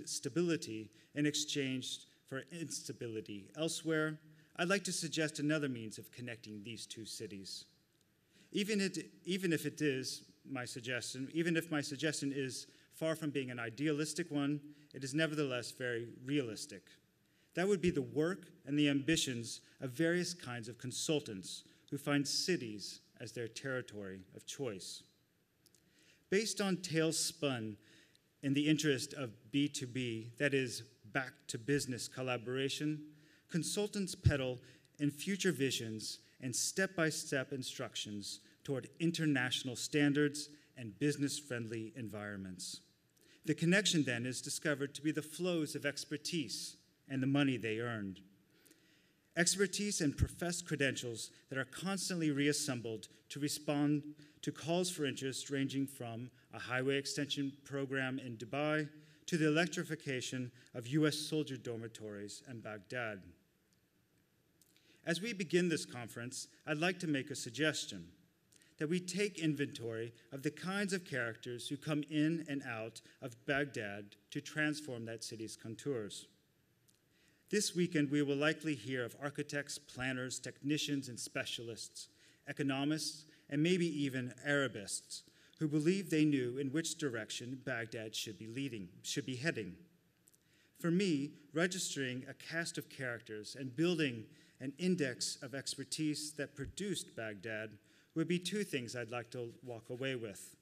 stability in exchange for instability elsewhere, I'd like to suggest another means of connecting these two cities. Even if my suggestion is far from being an idealistic one, it is nevertheless very realistic. That would be the work and the ambitions of various kinds of consultants who find cities as their territory of choice. Based on tales spun in the interest of B2B, that is, back to business collaboration, consultants peddle in future visions and step-by-step instructions toward international standards and business-friendly environments. The connection then is discovered to be the flows of expertise and the money they earned. Expertise and professed credentials that are constantly reassembled to respond to calls for interest ranging from a highway extension program in Dubai to the electrification of US soldier dormitories in Baghdad. As we begin this conference, I'd like to make a suggestion that we take inventory of the kinds of characters who come in and out of Baghdad to transform that city's contours. This weekend, we will likely hear of architects, planners, technicians, and specialists, economists, and maybe even Arabists who believed they knew in which direction Baghdad should be heading. For me, registering a cast of characters and building an index of expertise that produced Baghdad would be two things I'd like to walk away with.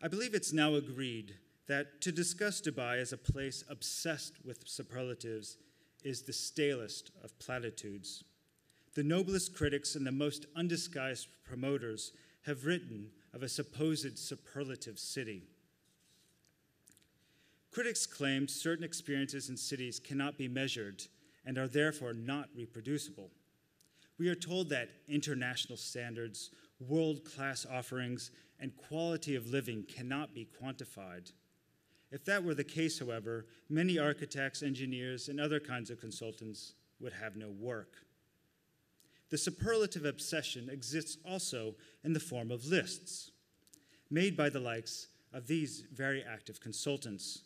I believe it's now agreed that to discuss Dubai as a place obsessed with superlatives is the stalest of platitudes. The noblest critics and the most undisguised promoters have written of a supposed superlative city. Critics claim certain experiences in cities cannot be measured and are therefore not reproducible. We are told that international standards, world-class offerings, and quality of living cannot be quantified. If that were the case, however, many architects, engineers, and other kinds of consultants would have no work. The superlative obsession exists also in the form of lists, made by the likes of these very active consultants.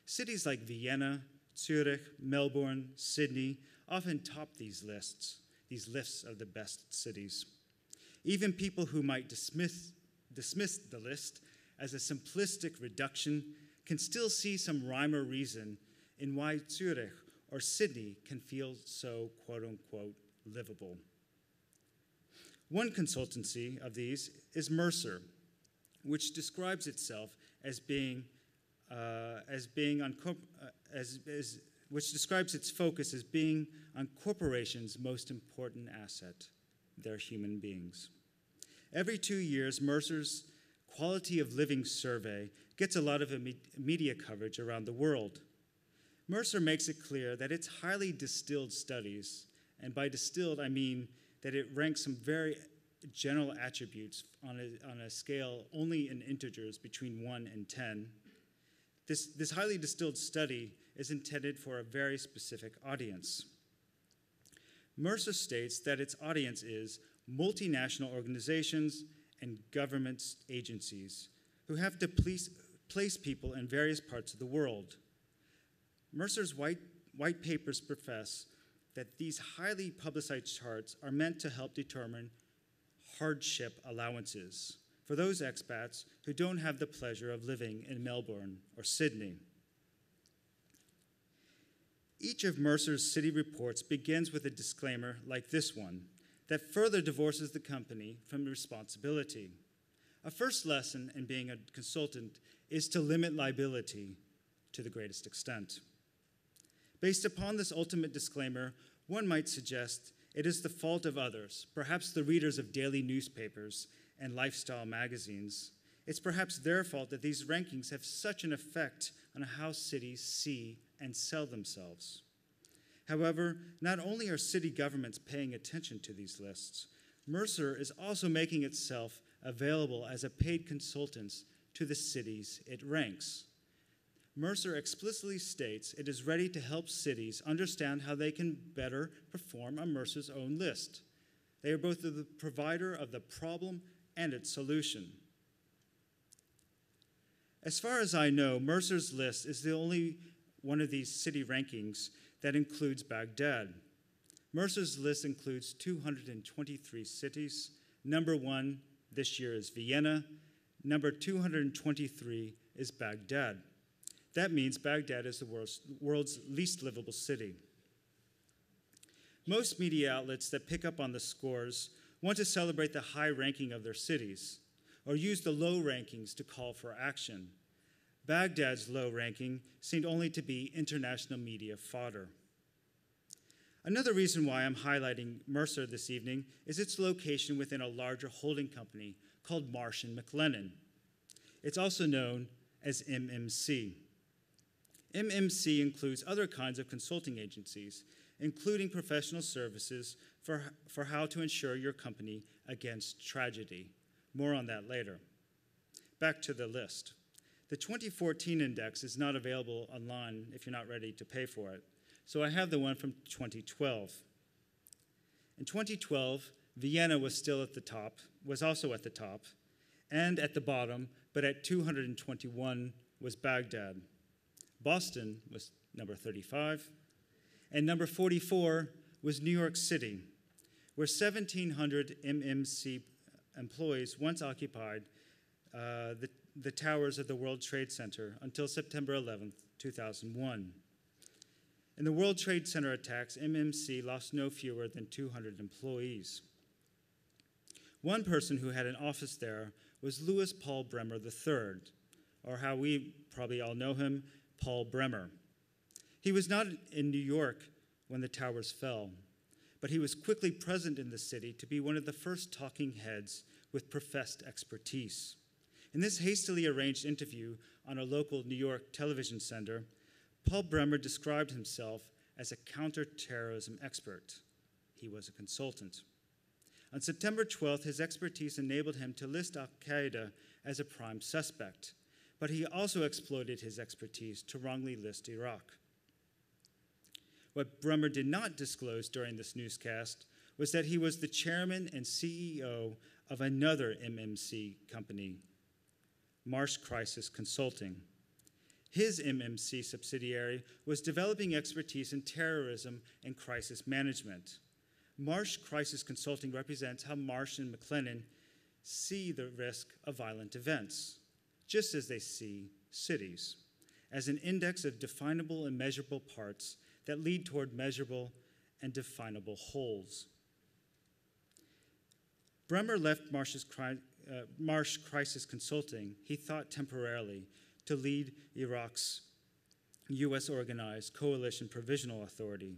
Cities like Vienna, Zurich, Melbourne, Sydney often top these lists of the best cities. Even people who might dismiss dismiss the list as a simplistic reduction can still see some rhyme or reason in why Zurich or Sydney can feel so quote-unquote livable. One consultancy of these is Mercer, which describes itself which describes its focus as being on corporations' most important asset, their human beings. Every 2 years, Mercer's Quality of Living Survey gets a lot of media coverage around the world. Mercer makes it clear that its highly distilled studies, and by distilled I mean that it ranks some very general attributes on a scale only in integers between 1 and 10. This highly distilled study is intended for a very specific audience. Mercer states that its audience is multinational organizations and government agencies who have to place people in various parts of the world. Mercer's white papers profess that these highly publicized charts are meant to help determine hardship allowances for those expats who don't have the pleasure of living in Melbourne or Sydney. Each of Mercer's city reports begins with a disclaimer like this one that further divorces the company from responsibility. A first lesson in being a consultant is to limit liability to the greatest extent. Based upon this ultimate disclaimer, one might suggest it is the fault of others, perhaps the readers of daily newspapers and lifestyle magazines. It's perhaps their fault that these rankings have such an effect on how cities see and sell themselves. However, not only are city governments paying attention to these lists, Mercer is also making itself available as a paid consultant to the cities it ranks. Mercer explicitly states it is ready to help cities understand how they can better perform on Mercer's own list. They are both the provider of the problem and its solution. As far as I know, Mercer's list is the only one of these city rankings that includes Baghdad. Mercer's list includes 223 cities. Number 1 this year is Vienna. Number 223 is Baghdad. That means Baghdad is the world's least livable city. Most media outlets that pick up on the scores want to celebrate the high ranking of their cities or use the low rankings to call for action. Baghdad's low ranking seemed only to be international media fodder. Another reason why I'm highlighting Mercer this evening is its location within a larger holding company called Marsh & McLennan. It's also known as MMC. MMC includes other kinds of consulting agencies, including professional services for how to insure your company against tragedy. More on that later. Back to the list. The 2014 index is not available online if you're not ready to pay for it. So I have the one from 2012. In 2012, Vienna was still at the top, was also at the top, and at the bottom, but at 221 was Baghdad. Boston was number 35, and number 44 was New York City, where 1,700 MMC employees once occupied the towers of the World Trade Center until September 11th, 2001. In the World Trade Center attacks, MMC lost no fewer than 200 employees. One person who had an office there was Louis Paul Bremer III, or how we probably all know him, Paul Bremer. He was not in New York when the towers fell, but he was quickly present in the city to be one of the first talking heads with professed expertise. In this hastily arranged interview on a local New York television sender, Paul Bremer described himself as a counterterrorism expert. He was a consultant. On September 12th, his expertise enabled him to list al-Qaeda as a prime suspect, but he also exploited his expertise to wrongly list Iraq. What Bremer did not disclose during this newscast was that he was the chairman and CEO of another MMC company, Marsh Crisis Consulting. His MMC subsidiary was developing expertise in terrorism and crisis management. Marsh Crisis Consulting represents how Marsh & McLennan see the risk of violent events, just as they see cities, as an index of definable and measurable parts that lead toward measurable and definable wholes. Brenner left Marsh Crisis Consulting, he thought temporarily, to lead Iraq's US-organized Coalition Provisional Authority.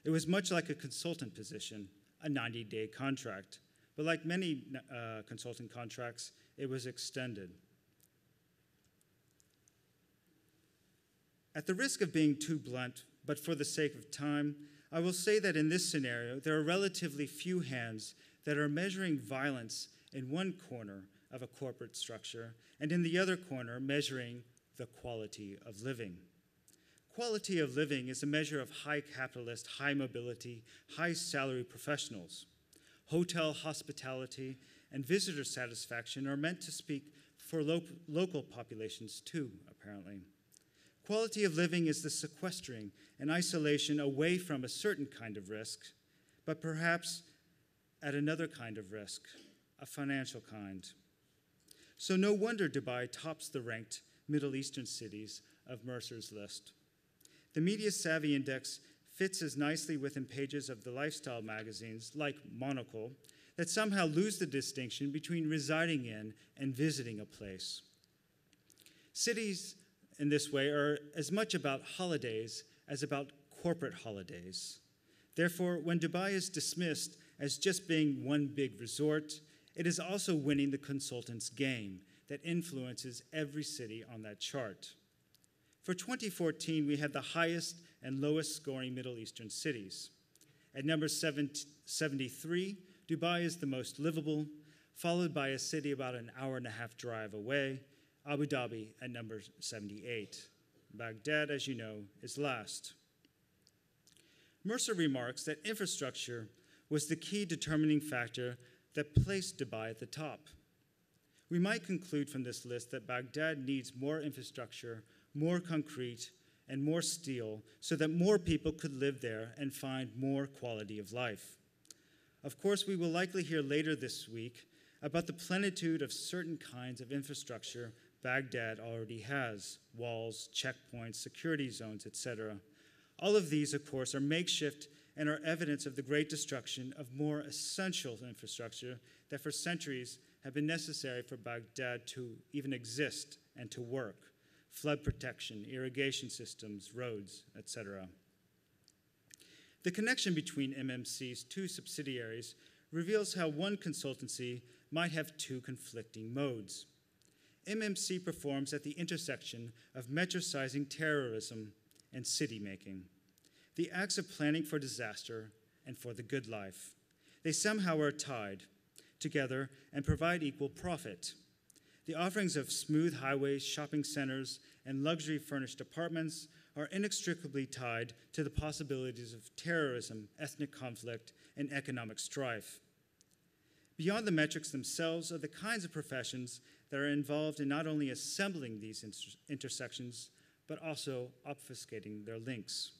It was much like a consultant position, a 90-day contract, but like many consulting contracts, it was extended. At the risk of being too blunt, but for the sake of time, I will say that in this scenario, there are relatively few hands that are measuring violence in one corner of a corporate structure, and in the other corner, measuring the quality of living. Quality of living is a measure of high capitalist, high mobility, high salary professionals. Hotel hospitality and visitor satisfaction are meant to speak for local populations too, apparently. Quality of living is the sequestering and isolation away from a certain kind of risk, but perhaps at another kind of risk, a financial kind. So no wonder Dubai tops the ranked Middle Eastern cities of Mercer's list. The Media Savvy Index fits as nicely within pages of the lifestyle magazines like Monocle that somehow lose the distinction between residing in and visiting a place. Cities in this way are as much about holidays as about corporate holidays. Therefore, when Dubai is dismissed as just being one big resort, it is also winning the consultant's game that influences every city on that chart. For 2014, we had the highest and lowest scoring Middle Eastern cities. At number 73, Dubai is the most livable, followed by a city about an hour-and-a-half drive away, Abu Dhabi at number 78. Baghdad, as you know, is last. Mercer remarks that infrastructure was the key determining factor that placed Dubai at the top. We might conclude from this list that Baghdad needs more infrastructure, more concrete, and more steel so that more people could live there and find more quality of life. Of course, we will likely hear later this week about the plenitude of certain kinds of infrastructure Baghdad already has: walls, checkpoints, security zones, etc. All of these, of course, are makeshift and are evidence of the great destruction of more essential infrastructure that for centuries have been necessary for Baghdad to even exist and to work: flood protection, irrigation systems, roads, etc. The connection between MMC's two subsidiaries reveals how one consultancy might have two conflicting modes. MMC performs at the intersection of metricizing terrorism and city-making, the acts of planning for disaster and for the good life. They somehow are tied together and provide equal profit. The offerings of smooth highways, shopping centers, and luxury furnished apartments are inextricably tied to the possibilities of terrorism, ethnic conflict, and economic strife. Beyond the metrics themselves are the kinds of professions that are involved in not only assembling these intersections, but also obfuscating their links.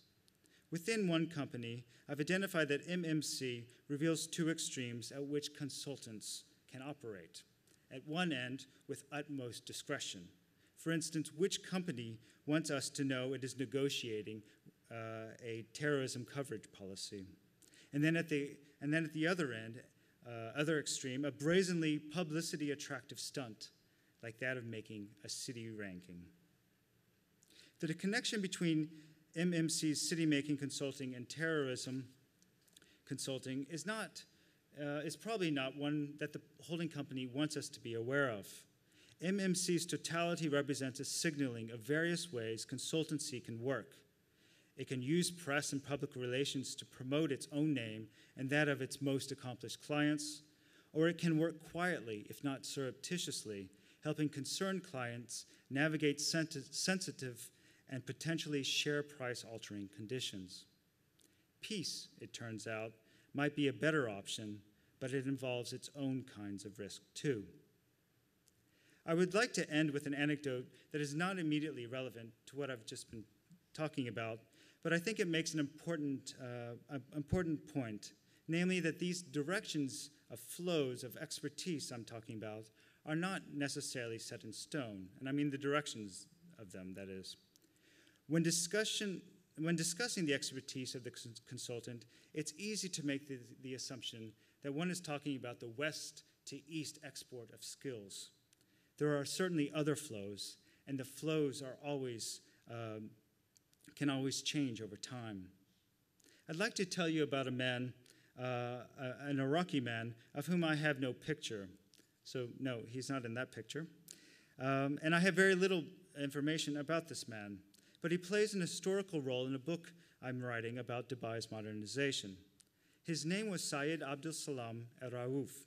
Within one company, I've identified that MMC reveals two extremes at which consultants can operate. At one end, with utmost discretion. For instance, which company wants us to know it is negotiating a terrorism coverage policy? And then at the other end, other extreme, a brazenly publicity attractive stunt, like that of making a city ranking. The connection between MMC's city-making consulting and terrorism consulting is probably not one that the holding company wants us to be aware of. MMC's totality represents a signaling of various ways consultancy can work. It can use press and public relations to promote its own name and that of its most accomplished clients, or it can work quietly, if not surreptitiously, helping concerned clients navigate sensitive and potentially share price-altering conditions. Peace, it turns out, might be a better option, but it involves its own kinds of risk too. I would like to end with an anecdote that is not immediately relevant to what I've just been talking about, but I think it makes an important point, namely that these directions of flows of expertise I'm talking about are not necessarily set in stone, and I mean the directions of them, that is. When discussing the expertise of the consultant, it's easy to make the assumption that one is talking about the west to east export of skills. There are certainly other flows, and the flows are always, can always change over time. I'd like to tell you about a man, an Iraqi man, of whom I have no picture. So no, he's not in that picture. And I have very little information about this man, but he plays an historical role in a book I'm writing about Dubai's modernization. His name was Syed Abdul Salam Al-Raouf.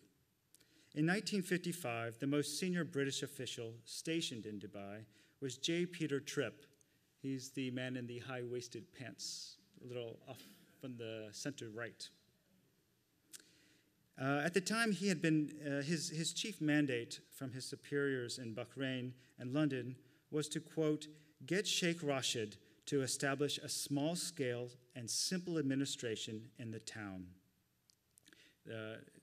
In 1955, the most senior British official stationed in Dubai was J. Peter Tripp. He's the man in the high-waisted pants, a little off from the center right. At the time, he had been, his chief mandate from his superiors in Bahrain and London was to, quote, get Sheikh Rashid to establish a small-scale and simple administration in the town.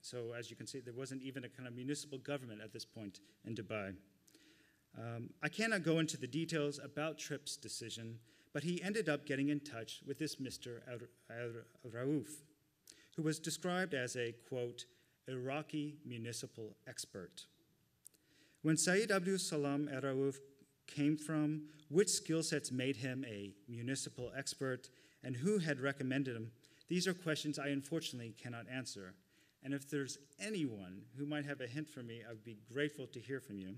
So as you can see, there wasn't even a kind of municipal government at this point in Dubai. I cannot go into the details about Tripp's decision, but he ended up getting in touch with this Mr. Al-Raouf, who was described as a, quote, Iraqi municipal expert. When Syed Abdul Salam Al-Raouf came from, which skill sets made him a municipal expert, and who had recommended him, these are questions I unfortunately cannot answer. And if there's anyone who might have a hint for me, I would be grateful to hear from you.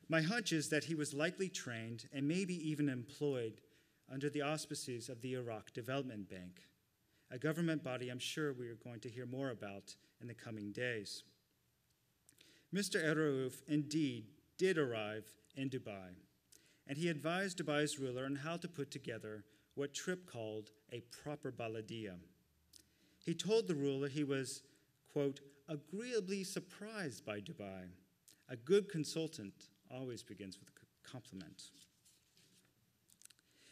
My hunch is that he was likely trained and maybe even employed under the auspices of the Iraq Development Bank, a government body I'm sure we are going to hear more about in the coming days. Mr. Al-Raouf indeed did arrive in Dubai, and he advised Dubai's ruler on how to put together what Tripp called a proper baladia. He told the ruler he was, quote, agreeably surprised by Dubai. A good consultant always begins with a compliment.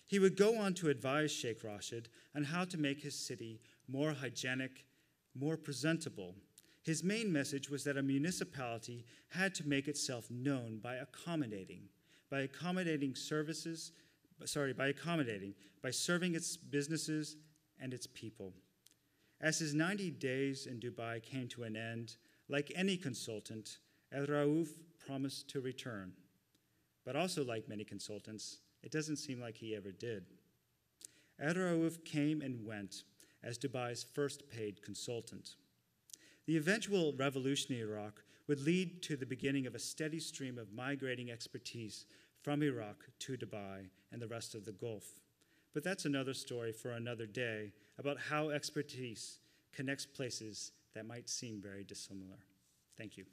He would go on to advise Sheikh Rashid on how to make his city more hygienic, more presentable. His main message was that a municipality had to make itself known by serving its businesses and its people. As his 90 days in Dubai came to an end, like any consultant, Al-Raouf promised to return. But also like many consultants, it doesn't seem like he ever did. Al-Raouf came and went as Dubai's first paid consultant. The eventual revolution in Iraq would lead to the beginning of a steady stream of migrating expertise from Iraq to Dubai and the rest of the Gulf. But that's another story for another day about how expertise connects places that might seem very dissimilar. Thank you.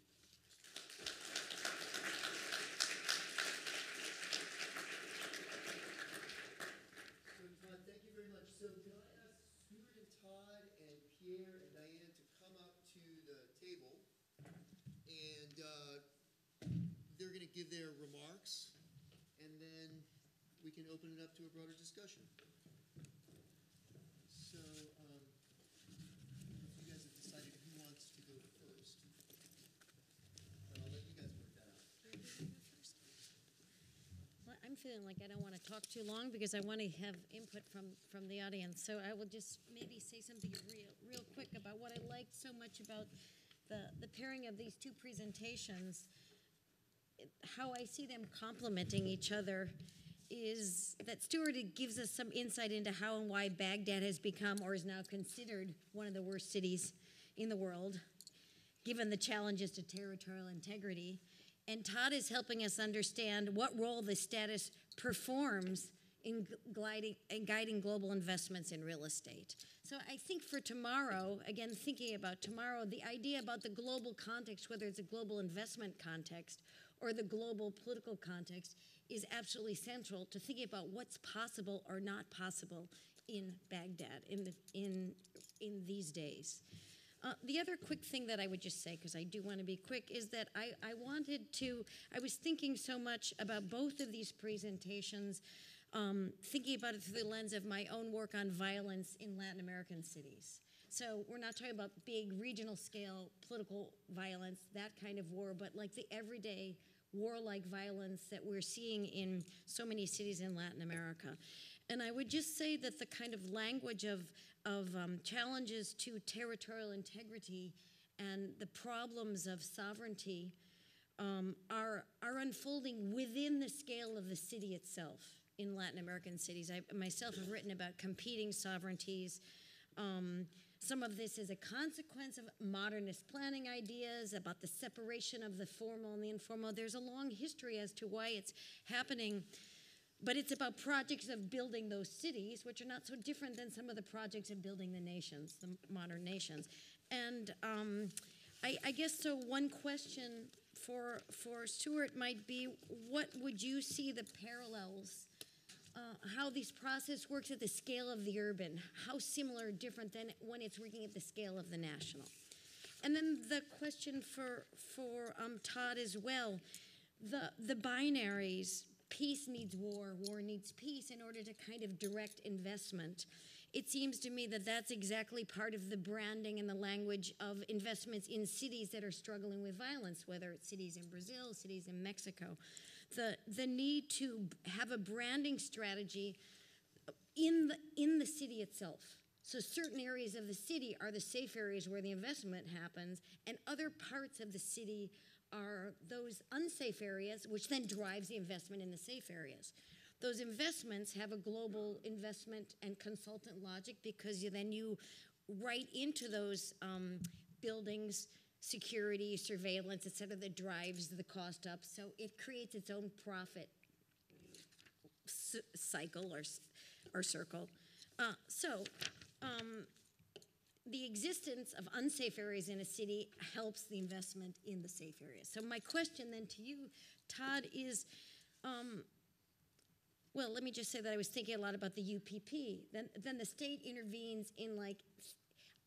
Thank you very much. So can I ask Stuart and Todd and Pierre and Diane to come up to the table, and they're going to give their remarks, and then we can open it up to a broader discussion. So you guys have decided who wants to go first. But I'll let you guys work that out. Well, I'm feeling like I don't want to talk too long because I want to have input from the audience. So I will just maybe say something real quick about what I liked so much about the pairing of these two presentations. How I see them complementing each other is that Stuart gives us some insight into how and why Baghdad has become or is now considered one of the worst cities in the world, given the challenges to territorial integrity. And Todd is helping us understand what role the status performs in guiding global investments in real estate. So I think for tomorrow, again, thinking about tomorrow, the idea about the global context, whether it's a global investment context or the global political context, is absolutely central to thinking about what's possible or not possible in Baghdad in these days. The other quick thing that I would just say, because I do want to be quick, is that I was thinking so much about both of these presentations, thinking about it through the lens of my own work on violence in Latin American cities. So we're not talking about big regional scale political violence, that kind of war, but like the everyday warlike violence that we're seeing in so many cities in Latin America. And I would just say that the kind of language of challenges to territorial integrity and the problems of sovereignty are unfolding within the scale of the city itself in Latin American cities. I myself have written about competing sovereignties. Some of this is a consequence of modernist planning ideas about the separation of the formal and the informal. There's a long history as to why it's happening, but it's about projects of building those cities, which are not so different than some of the projects of building the nations, the modern nations. And I guess so one question for Stuart might be, what would you see the parallels, how this process works at the scale of the urban, how similar or different than when it's working at the scale of the national? And then the question for Todd as well, the binaries, peace needs war, war needs peace in order to kind of direct investment. It seems to me that that's exactly part of the branding and the language of investments in cities that are struggling with violence, whether it's cities in Brazil, cities in Mexico. The need to have a branding strategy in the city itself. So certain areas of the city are the safe areas where the investment happens, and other parts of the city are those unsafe areas, which then drives the investment in the safe areas. Those investments have a global investment and consultant logic because then you write into those buildings security, surveillance, et cetera, that drives the cost up. So it creates its own profit cycle or circle. The existence of unsafe areas in a city helps the investment in the safe areas. So my question then to you, Todd, is, well, let me just say that I was thinking a lot about the UPP. Then the state intervenes in like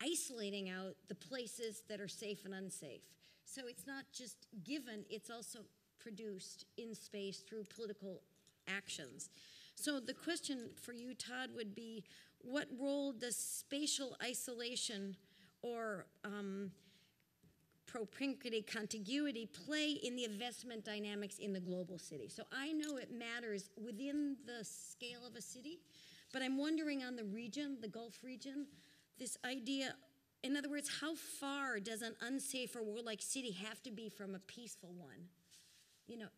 isolating out the places that are safe and unsafe. So it's not just given, it's also produced in space through political actions. So the question for you, Todd, would be, what role does spatial isolation or propinquity, contiguity play in the investment dynamics in the global city? So I know it matters within the scale of a city, but I'm wondering on the region, the Gulf region, this idea, in other words, how far does an unsafe or warlike city have to be from a peaceful one,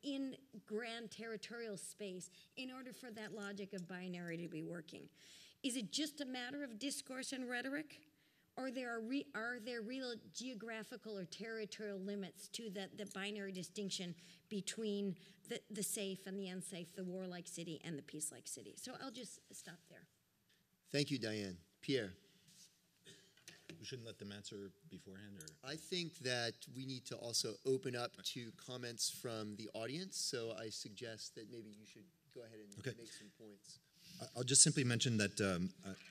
in grand territorial space in order for that logic of binary to be working? Is it just a matter of discourse and rhetoric? Or are there real geographical or territorial limits to the binary distinction between the safe and the unsafe, the warlike city and the peace-like city? So I'll just stop there. Thank you, Diane. Pierre? We shouldn't let them answer beforehand, or? I think that we need to also open up to comments from the audience, so I suggest that maybe you should go ahead and make some points. I'll just simply mention that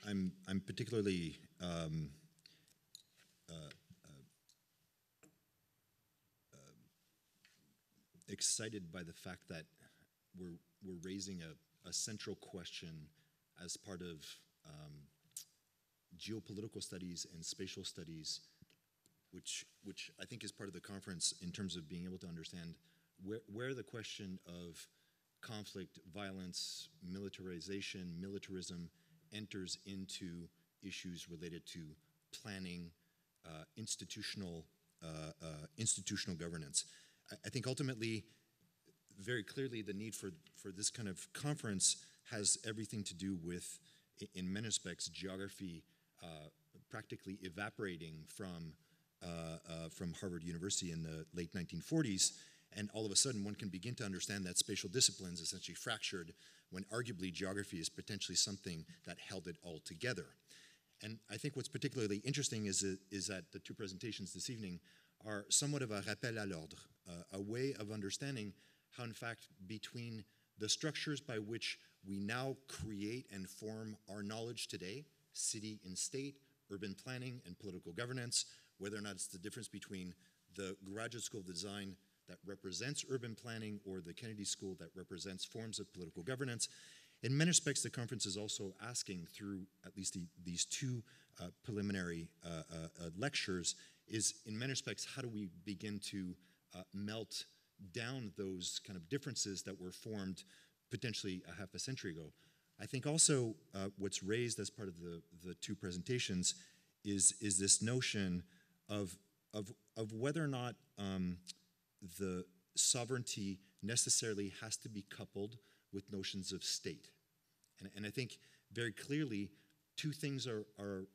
I'm particularly excited by the fact that we're raising a central question as part of geopolitical studies and spatial studies, which I think is part of the conference in terms of being able to understand where the question of conflict, violence, militarization, militarism enters into issues related to planning, institutional governance. I think ultimately, very clearly, the need for this kind of conference has everything to do with, in many respects, geography practically evaporating from Harvard University in the late 1940s. And all of a sudden, one can begin to understand that spatial disciplines essentially fractured when arguably geography is potentially something that held it all together. And I think what's particularly interesting is that the two presentations this evening are somewhat of a rappel à l'ordre, a way of understanding how, in fact, between the structures by which we now create and form our knowledge today, city and state, urban planning and political governance, whether or not it's the difference between the Graduate School of Design that represents urban planning or the Kennedy School that represents forms of political governance. In many respects, the conference is also asking through at least these two preliminary lectures is, in many respects, how do we begin to melt down those kind of differences that were formed potentially a half a century ago. I think also what's raised as part of the two presentations is this notion of whether or not the sovereignty necessarily has to be coupled with notions of state. And I think very clearly two things are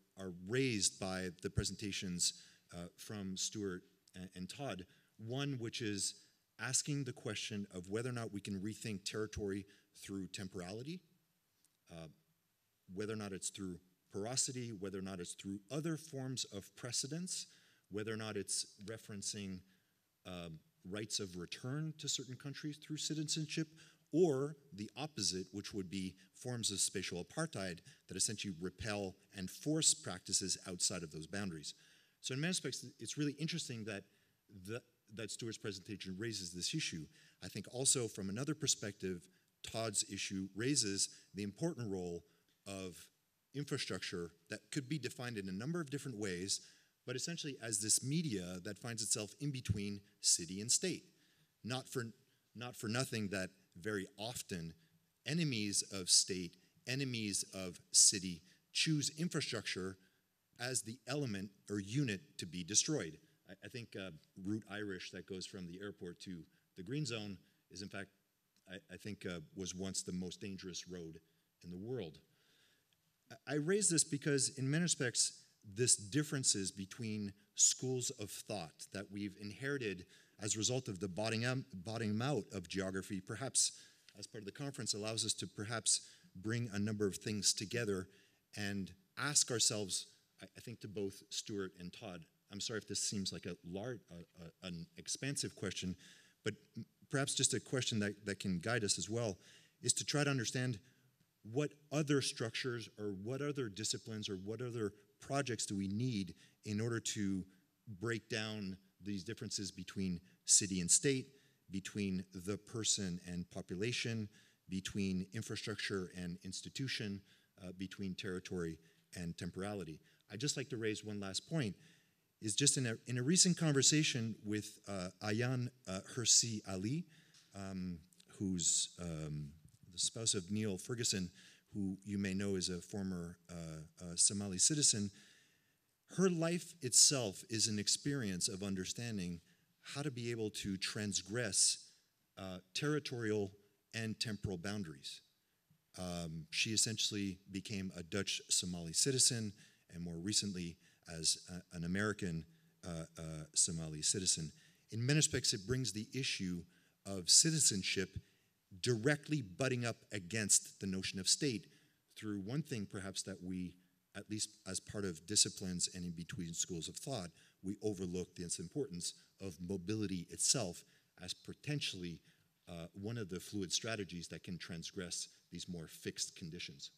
raised by the presentations from Stuart and Todd. One, which is asking the question of whether or not we can rethink territory through temporality, whether or not it's through porosity, whether or not it's through other forms of precedence, whether or not it's referencing rights of return to certain countries through citizenship, or the opposite, which would be forms of spatial apartheid that essentially repel and force practices outside of those boundaries. So in many aspects, it's really interesting that that Stuart's presentation raises this issue. I think also from another perspective, Todd's issue raises the important role of infrastructure that could be defined in a number of different ways, but essentially as this media that finds itself in between city and state. Not for nothing that very often enemies of state, enemies of city, choose infrastructure as the element or unit to be destroyed. I think Route Irish that goes from the airport to the green zone is, in fact, I think was once the most dangerous road in the world. I raise this because, in many respects, this differences between schools of thought that we've inherited as a result of the bottoming out of geography, perhaps as part of the conference, allows us to perhaps bring a number of things together and ask ourselves, I think to both Stuart and Todd, I'm sorry if this seems like an expansive question, but perhaps just a question that can guide us as well, is to try to understand what other structures or what other disciplines or what other projects do we need in order to break down these differences between city and state, between the person and population, between infrastructure and institution, between territory and temporality. I'd just like to raise one last point, is just in a recent conversation with Ayan Hirsi Ali, who's the spouse of Neil Ferguson, who you may know is a former Somali citizen. Her life itself is an experience of understanding how to be able to transgress territorial and temporal boundaries. She essentially became a Dutch Somali citizen, and more recently as an American Somali citizen. In many respects, it brings the issue of citizenship directly butting up against the notion of state through one thing perhaps that we, at least as part of disciplines and in between schools of thought, we overlook the importance of mobility itself as potentially one of the fluid strategies that can transgress these more fixed conditions.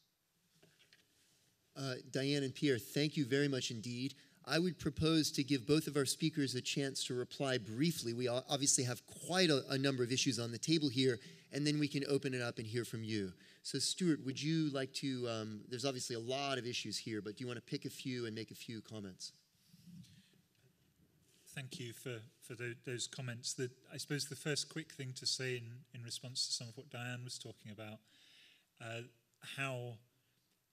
Diane and Pierre, thank you very much indeed. I would propose to give both of our speakers a chance to reply briefly. We obviously have quite a number of issues on the table here, and then we can open it up and hear from you. So Stuart, would you like to, there's obviously a lot of issues here, but do you want to pick a few and make a few comments? Thank you for those comments. I suppose the first quick thing to say in response to some of what Diane was talking about, how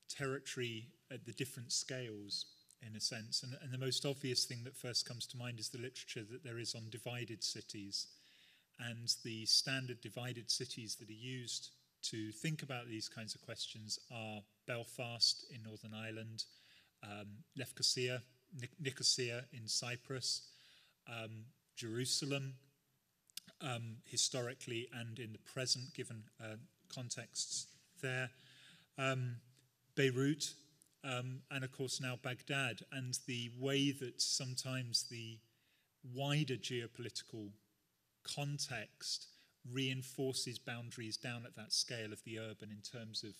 territory at the different scales, in a sense, and the most obvious thing that first comes to mind is the literature that there is on divided cities, and the standard divided cities that are used to think about these kinds of questions are Belfast in Northern Ireland, Lefkosia, Nicosia in Cyprus, Jerusalem historically and in the present, given contexts there, Beirut, and of course now Baghdad, and the way that sometimes the wider geopolitical context reinforces boundaries down at that scale of the urban in terms of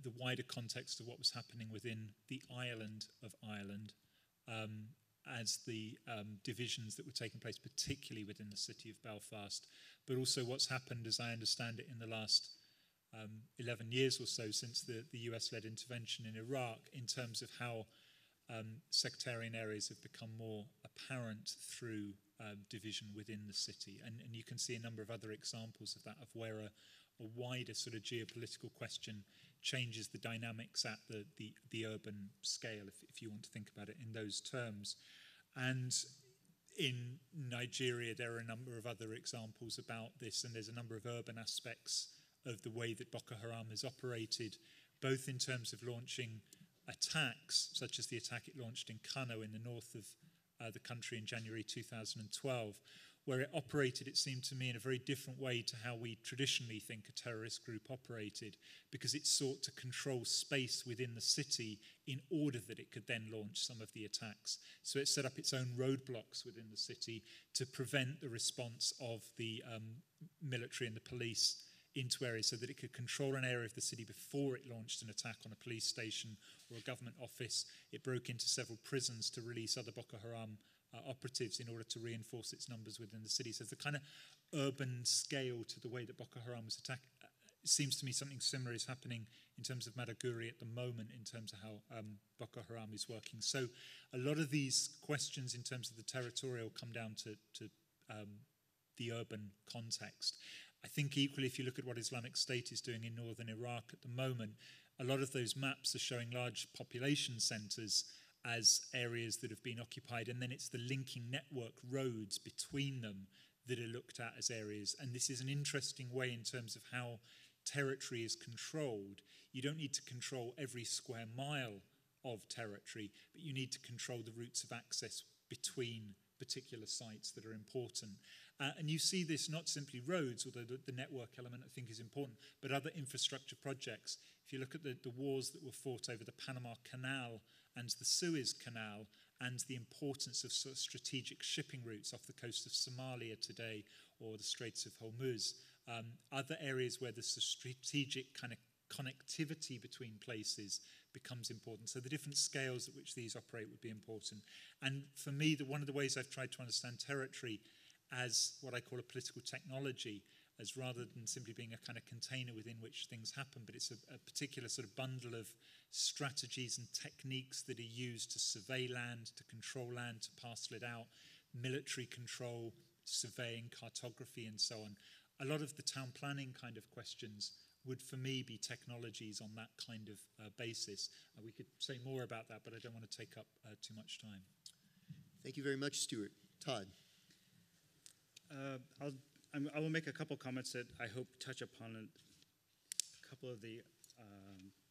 the wider context of what was happening within the island of Ireland as the divisions that were taking place, particularly within the city of Belfast, but also what's happened, as I understand it, in the last 11 years or so since the US-led intervention in Iraq, in terms of how sectarian areas have become more apparent through division within the city. And you can see a number of other examples of that, of where a wider sort of geopolitical question changes the dynamics at the urban scale, if you want to think about it in those terms. And in Nigeria, there are a number of other examples about this, and there's a number of urban aspects of the way that Boko Haram has operated, both in terms of launching attacks, such as the attack it launched in Kano in the north of the country in January 2012, where it operated, it seemed to me, in a very different way to how we traditionally think a terrorist group operated, because it sought to control space within the city in order that it could then launch some of the attacks. So it set up its own roadblocks within the city to prevent the response of the military and the police into areas, so that it could control an area of the city before it launched an attack on a police station or a government office. It broke into several prisons to release other Boko Haram operatives in order to reinforce its numbers within the city. So the kind of urban scale to the way that Boko Haram was attacked, it seems to me something similar is happening in terms of Maiduguri at the moment, in terms of how Boko Haram is working. So a lot of these questions in terms of the territorial come down to the urban context. I think equally, if you look at what Islamic State is doing in northern Iraq at the moment, a lot of those maps are showing large population centres as areas that have been occupied, and then it's the linking network roads between them that are looked at as areas. And this is an interesting way in terms of how territory is controlled. You don't need to control every square mile of territory, but you need to control the routes of access between particular sites that are important. And you see this not simply roads, although the network element I think is important, but other infrastructure projects. If you look at the wars that were fought over the Panama Canal and the Suez Canal, and the importance of sort of strategic shipping routes off the coast of Somalia today, or the Straits of Hormuz, other areas where the strategic kind of connectivity between places becomes important. So the different scales at which these operate would be important. And for me, one of the ways I've tried to understand territory as what I call a political technology, as rather than simply being a kind of container within which things happen, but it's a particular sort of bundle of strategies and techniques that are used to survey land, to control land, to parcel it out, military control, surveying, cartography, and so on. A lot of the town planning kind of questions would, for me, be technologies on that kind of basis. We could say more about that, but I don't want to take up too much time. Thank you very much, Stuart. Todd. I will make a couple comments that I hope touch upon a couple of the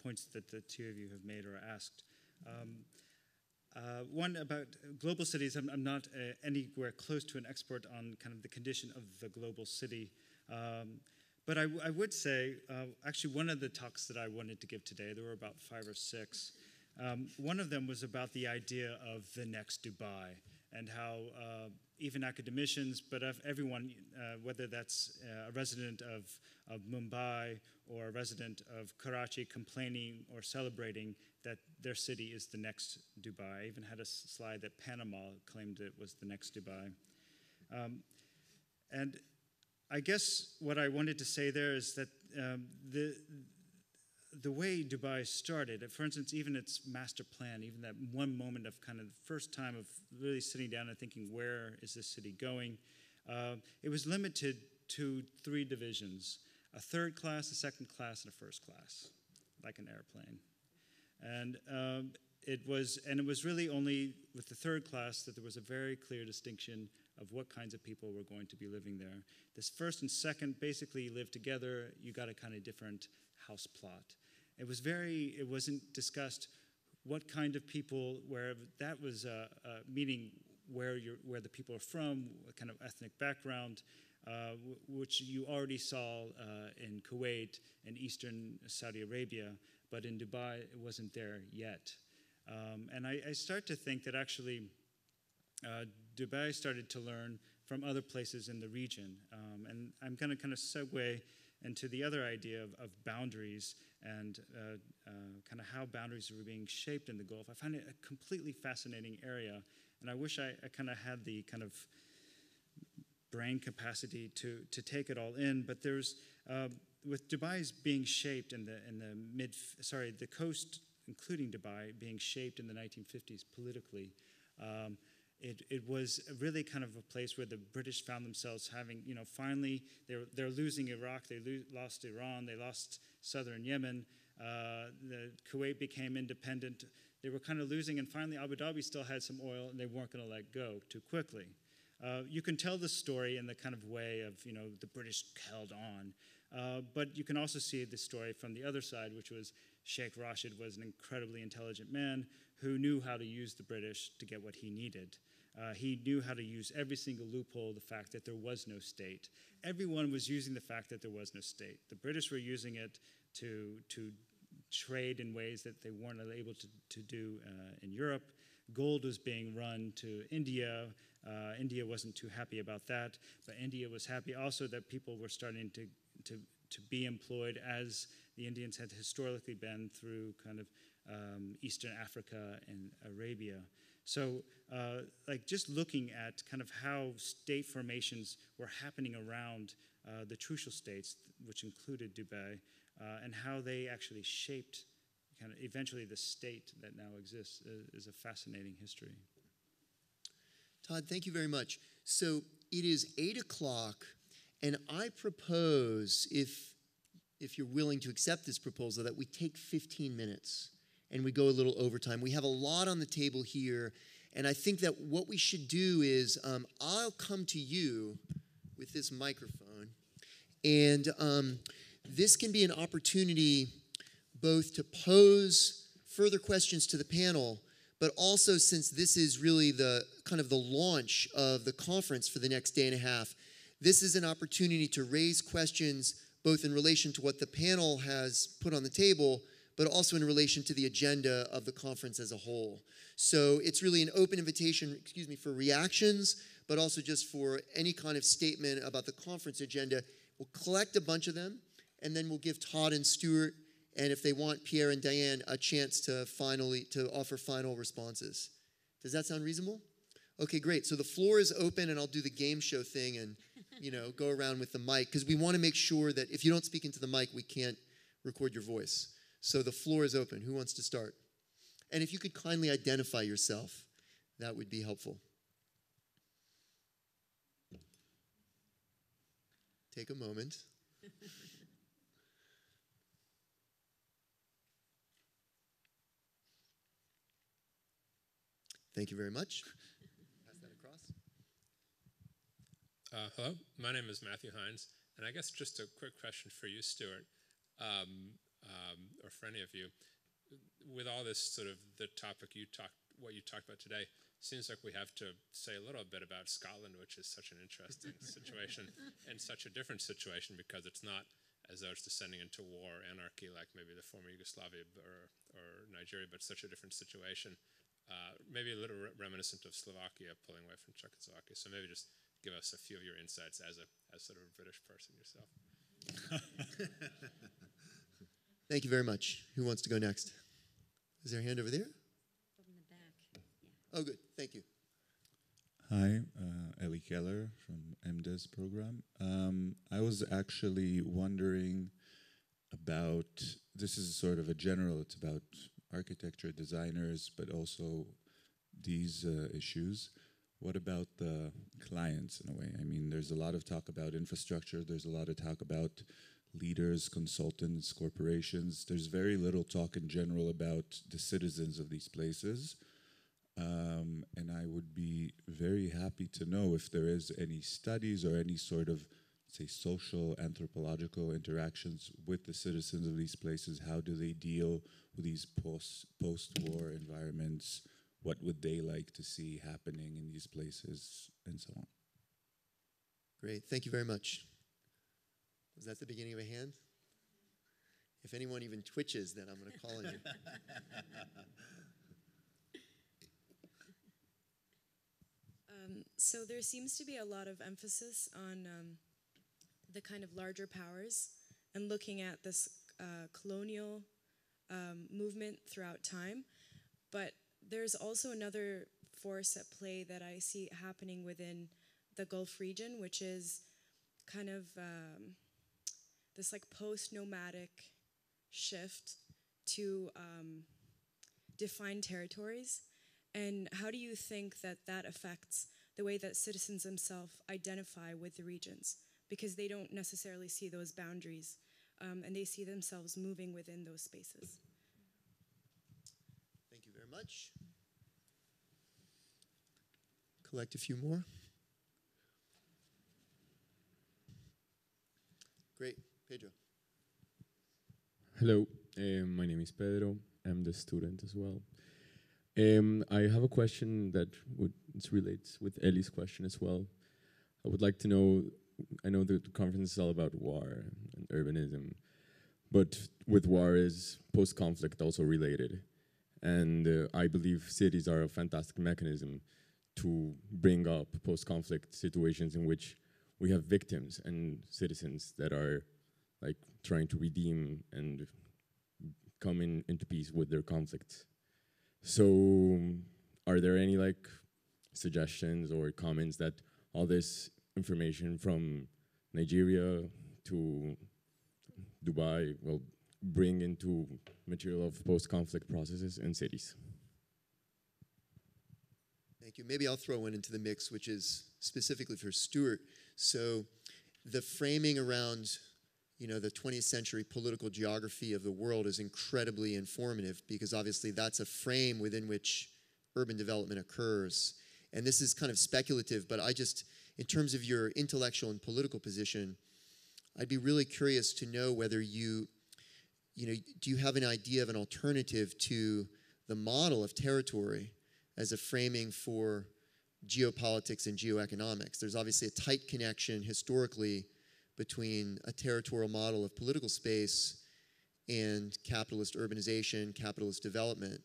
points that the two of you have made or asked. One about global cities. I'm not anywhere close to an expert on kind of the condition of the global city. But I would say, actually, one of the talks that I wanted to give today, there were about 5 or 6. One of them was about the idea of the next Dubai, and how even academicians, but everyone, whether that's a resident of Mumbai or a resident of Karachi, complaining or celebrating that their city is the next Dubai. I even had a slide that Panama claimed it was the next Dubai. And I guess what I wanted to say there is that the way Dubai started, for instance, even its master plan, even that one moment of kind of the first time of really sitting down and thinking, where is this city going? It was limited to 3 divisions: a third class, a second class, and a first class, like an airplane. And it was really only with the third class that there was a very clear distinction of what kinds of people were going to be living there. This first and second basically live together. You got a kind of different house plot. It wasn't discussed what kind of people, where that was meaning where the people are from, what kind of ethnic background, which you already saw in Kuwait and Eastern Saudi Arabia, but in Dubai it wasn't there yet. And I start to think that actually Dubai started to learn from other places in the region. And I'm going to kind of segue into the other idea of boundaries and kind of how boundaries were being shaped in the Gulf. I find it a completely fascinating area, and I wish I kind of had the kind of brain capacity to take it all in. But there's with Dubai's being shaped in the coast including Dubai, being shaped in the 1950s politically. It was really kind of a place where the British found themselves having, finally, they're losing Iraq, they lost Iran, they lost southern Yemen, the Kuwait became independent. They were kind of losing, and finally Abu Dhabi still had some oil, and they weren't going to let go too quickly. You can tell the story in the kind of way of, the British held on, but you can also see the story from the other side, which was Sheikh Rashid was an incredibly intelligent man who knew how to use the British to get what he needed. He knew how to use every single loophole, the fact that there was no state. Everyone was using the fact that there was no state. The British were using it to trade in ways that they weren't able to do in Europe. Gold was being run to India. India wasn't too happy about that, but India was happy also that people were starting to be employed as the Indians had historically been through kind of Eastern Africa and Arabia. So just looking at kind of how state formations were happening around the Trucial states, which included Dubai, and how they actually shaped kind of eventually the state that now exists is a fascinating history. Todd, thank you very much. So it is 8 o'clock, and I propose, if you're willing to accept this proposal, that we take 15 minutes and we go a little overtime. We have a lot on the table here, and I think that what we should do is I'll come to you with this microphone, and this can be an opportunity both to pose further questions to the panel, but also, since this is really the kind of the launch of the conference for the next day and a half, this is an opportunity to raise questions both in relation to what the panel has put on the table, but also in relation to the agenda of the conference as a whole. So it's really an open invitation, for reactions, but also just for any kind of statement about the conference agenda. We'll collect a bunch of them, and then we'll give Todd and Stuart, and if they want, Pierre and Diane, a chance to offer final responses. Does that sound reasonable? Okay, great. So the floor is open, and I'll do the game show thing and, go around with the mic, because we want to make sure that if you don't speak into the mic, we can't record your voice. So the floor is open. Who wants to start? And if you could kindly identify yourself, that would be helpful. Take a moment. Thank you very much. Pass that across. Hello, my name is Matthew Hines, and I guess just a quick question for you, Stuart, or for any of you. With all this sort of the topic what you talked about today, seems like we have to say a little bit about Scotland, which is such an interesting situation and such a different situation, because it's not as though it's descending into war, anarchy, like maybe the former Yugoslavia or Nigeria, but such a different situation. Maybe a little reminiscent of Slovakia pulling away from Czechoslovakia. So maybe just give us a few of your insights as sort of a British person yourself. Thank you very much. Who wants to go next? Is there a hand over there? From the back. Yeah. Oh, good. Thank you. Hi, Ellie Keller from MDes program. I was actually wondering about, this is sort of a general, it's about architecture, designers, but also these issues. What about the clients in a way? I mean, there's a lot of talk about infrastructure, there's a lot of talk about leaders, consultants, corporations. There's very little talk in general about the citizens of these places. And I would be very happy to know if there is any studies or any sort of, say, social, anthropological interactions with the citizens of these places. How do they deal with these post-war environments? What would they like to see happening in these places, and so on? Great. Thank you very much. Was that the beginning of a hand? If anyone even twitches, then I'm going to call on you. So there seems to be a lot of emphasis on the kind of larger powers and looking at this colonial movement throughout time. But there's also another force at play that I see happening within the Gulf region, which is kind of this like post-nomadic shift to define territories, and how do you think that that affects the way that citizens themselves identify with the regions? Because they don't necessarily see those boundaries, and they see themselves moving within those spaces. Thank you very much. Collect a few more. Great. Pedro. Hello, my name is Pedro. I'm the student as well. I have a question that relates with Ellie's question as well. I would like to know, I know that the conference is all about war and urbanism, but with war is post-conflict also related. And I believe cities are a fantastic mechanism to bring up post-conflict situations in which we have victims and citizens that are like trying to redeem and come into peace with their conflicts. So are there any like suggestions or comments that all this information from Nigeria to Dubai will bring into material of post-conflict processes in cities? Thank you. Maybe I'll throw one into the mix, which is specifically for Stuart. So the framing around, you know, the 20th century political geography of the world is incredibly informative, because obviously that's a frame within which urban development occurs. And this is kind of speculative, but I just, in terms of your intellectual and political position, I'd be really curious to know whether do you have an idea of an alternative to the model of territory as a framing for geopolitics and geoeconomics? There's obviously a tight connection historically between a territorial model of political space and capitalist urbanization, capitalist development.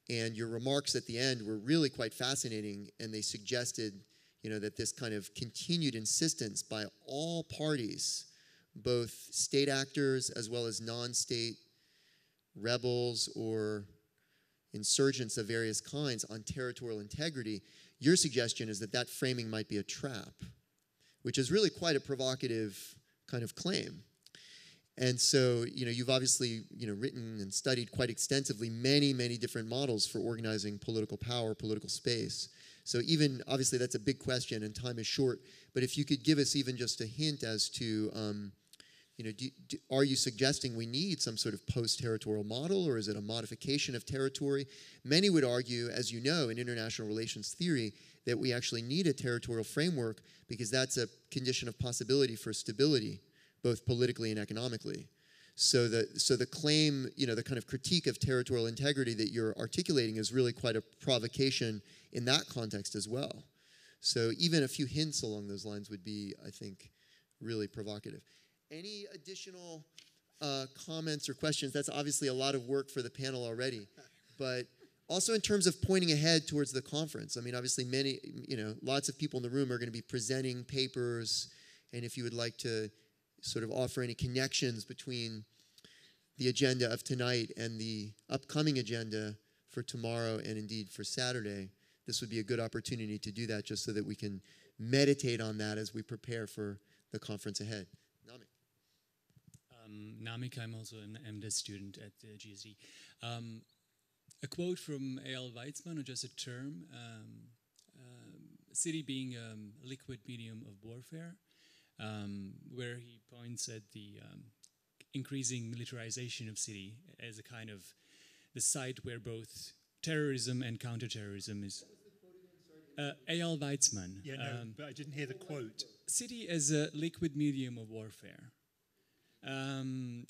And your remarks at the end were really quite fascinating, and they suggested, you know, that this kind of continued insistence by all parties, both state actors as well as non-state rebels or insurgents of various kinds, on territorial integrity. Your suggestion is that that framing might be a trap, which is really quite a provocative kind of claim. And so, you know, you've obviously, you know, written and studied quite extensively many, many different models for organizing political power, political space. So even, obviously, that's a big question and time is short, but if you could give us even just a hint as to, you know, are you suggesting we need some sort of post-territorial model, or is it a modification of territory? Many would argue, as you know, in international relations theory, that we actually need a territorial framework because that's a condition of possibility for stability, both politically and economically. So the claim, you know, the kind of critique of territorial integrity that you're articulating is really quite a provocation in that context as well. So even a few hints along those lines would be, I think, really provocative. Any additional comments or questions? That's obviously a lot of work for the panel already, but also in terms of pointing ahead towards the conference. I mean, obviously many, you know, lots of people in the room are going to be presenting papers, and if you would like to sort of offer any connections between the agenda of tonight and the upcoming agenda for tomorrow and indeed for Saturday, this would be a good opportunity to do that, just so that we can meditate on that as we prepare for the conference ahead. Namik. Namik, I'm also an MDes student at the GSD. A quote from A.L. Weizmann, or just a term, city being a liquid medium of warfare, where he points at the increasing militarization of city as a kind of the site where both terrorism and counterterrorism is. A.L. Weizmann. Yeah, no, but I didn't hear the quote. City as a liquid medium of warfare.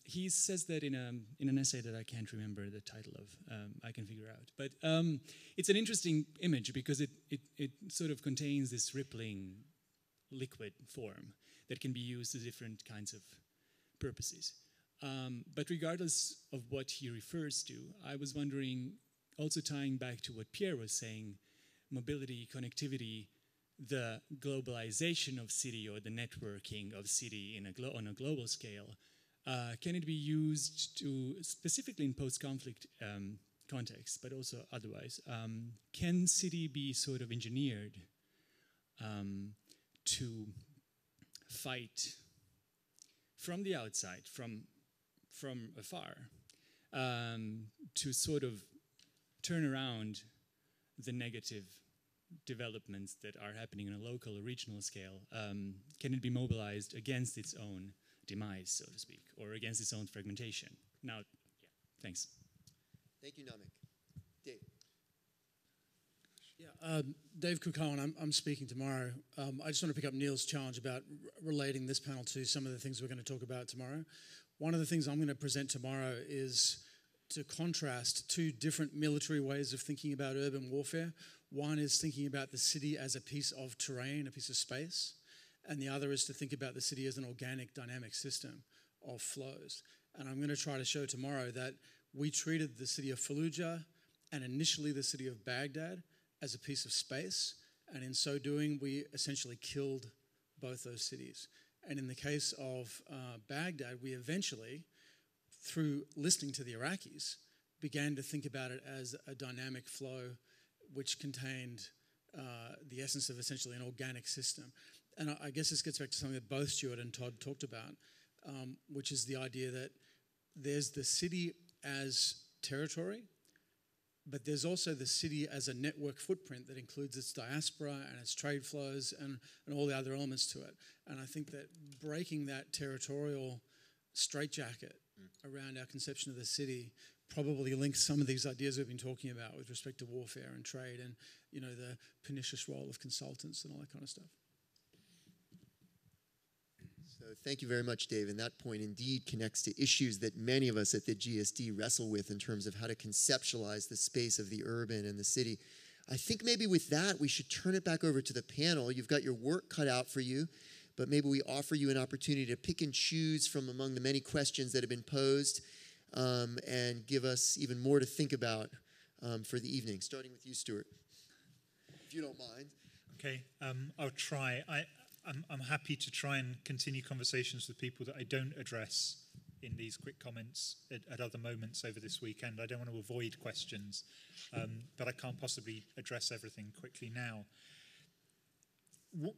He says that in an essay that I can't remember the title of. I can figure out. But it's an interesting image because it sort of contains this rippling liquid form that can be used to different kinds of purposes. But regardless of what he refers to, I was wondering, also tying back to what Pierre was saying, mobility, connectivity, the globalization of city or the networking of city on a global scale, can it be used to, specifically in post-conflict context, but also otherwise, can city be sort of engineered to fight from the outside, from afar, to sort of turn around the negative developments that are happening on a local or regional scale? Can it be mobilized against its own demise, so to speak, or against its own fragmentation? Now, yeah, thanks. Thank you, Namik. Dave. Yeah, Dave Kukawan, I'm speaking tomorrow. I just want to pick up Neil's challenge about relating this panel to some of the things we're going to talk about tomorrow. One of the things I'm going to present tomorrow is to contrast two different military ways of thinking about urban warfare. One is thinking about the city as a piece of terrain, a piece of space, and the other is to think about the city as an organic, dynamic system of flows. And I'm going to try to show tomorrow that we treated the city of Fallujah and initially the city of Baghdad as a piece of space, and in so doing, we essentially killed both those cities. And in the case of Baghdad, we eventually, through listening to the Iraqis, began to think about it as a dynamic flow which contained the essence of essentially an organic system. And I guess this gets back to something that both Stuart and Todd talked about, which is the idea that there's the city as territory, but there's also the city as a network footprint that includes its diaspora and its trade flows and all the other elements to it. And I think that breaking that territorial straitjacket around our conception of the city probably links some of these ideas we've been talking about with respect to warfare and trade and, you know, the pernicious role of consultants and all that kind of stuff. So thank you very much, Dave. And that point indeed connects to issues that many of us at the GSD wrestle with in terms of how to conceptualize the space of the urban and the city. I think maybe with that, we should turn it back over to the panel. You've got your work cut out for you, but maybe we offer you an opportunity to pick and choose from among the many questions that have been posed and give us even more to think about for the evening, starting with you, Stuart, if you don't mind. Okay, I'll try. I'm happy to try and continue conversations with people that I don't address in these quick comments at other moments over this weekend. I don't want to avoid questions, but I can't possibly address everything quickly now.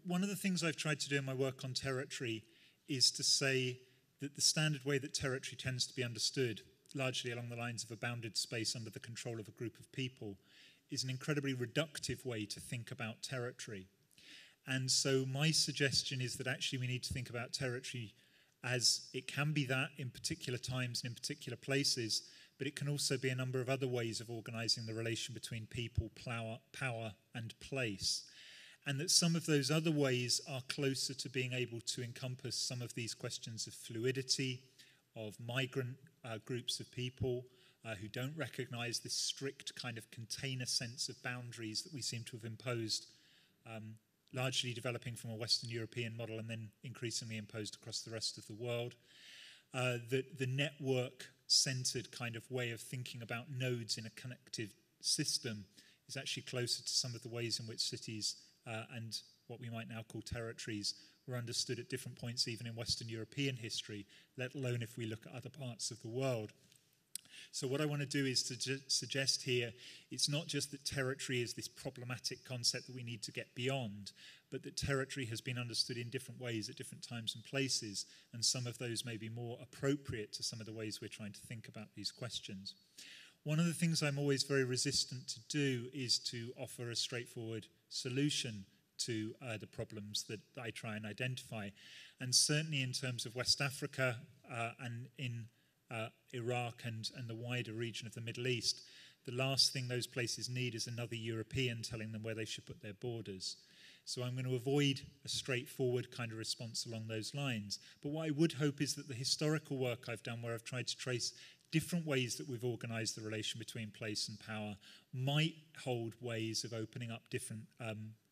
One of the things I've tried to do in my work on territory is to say that the standard way that territory tends to be understood, largely along the lines of a bounded space under the control of a group of people, is an incredibly reductive way to think about territory. And so my suggestion is that actually we need to think about territory as it can be that in particular times and in particular places, but it can also be a number of other ways of organizing the relation between people, power, and place. And that some of those other ways are closer to being able to encompass some of these questions of fluidity, of migrant groups of people who don't recognize this strict kind of container sense of boundaries that we seem to have imposed, largely developing from a Western European model and then increasingly imposed across the rest of the world. The network-centered kind of way of thinking about nodes in a connected system is actually closer to some of the ways in which cities and what we might now call territories were understood at different points even in Western European history, let alone if we look at other parts of the world. So what I want to do is to suggest here, it's not just that territory is this problematic concept that we need to get beyond, but that territory has been understood in different ways at different times and places, and some of those may be more appropriate to some of the ways we're trying to think about these questions. One of the things I'm always very resistant to do is to offer a straightforward solution to the problems that I try and identify. And certainly in terms of West Africa and in Iraq and the wider region of the Middle East, the last thing those places need is another European telling them where they should put their borders. So I'm going to avoid a straightforward kind of response along those lines. But what I would hope is that the historical work I've done, where I've tried to trace different ways that we've organized the relation between place and power, might hold ways of opening up different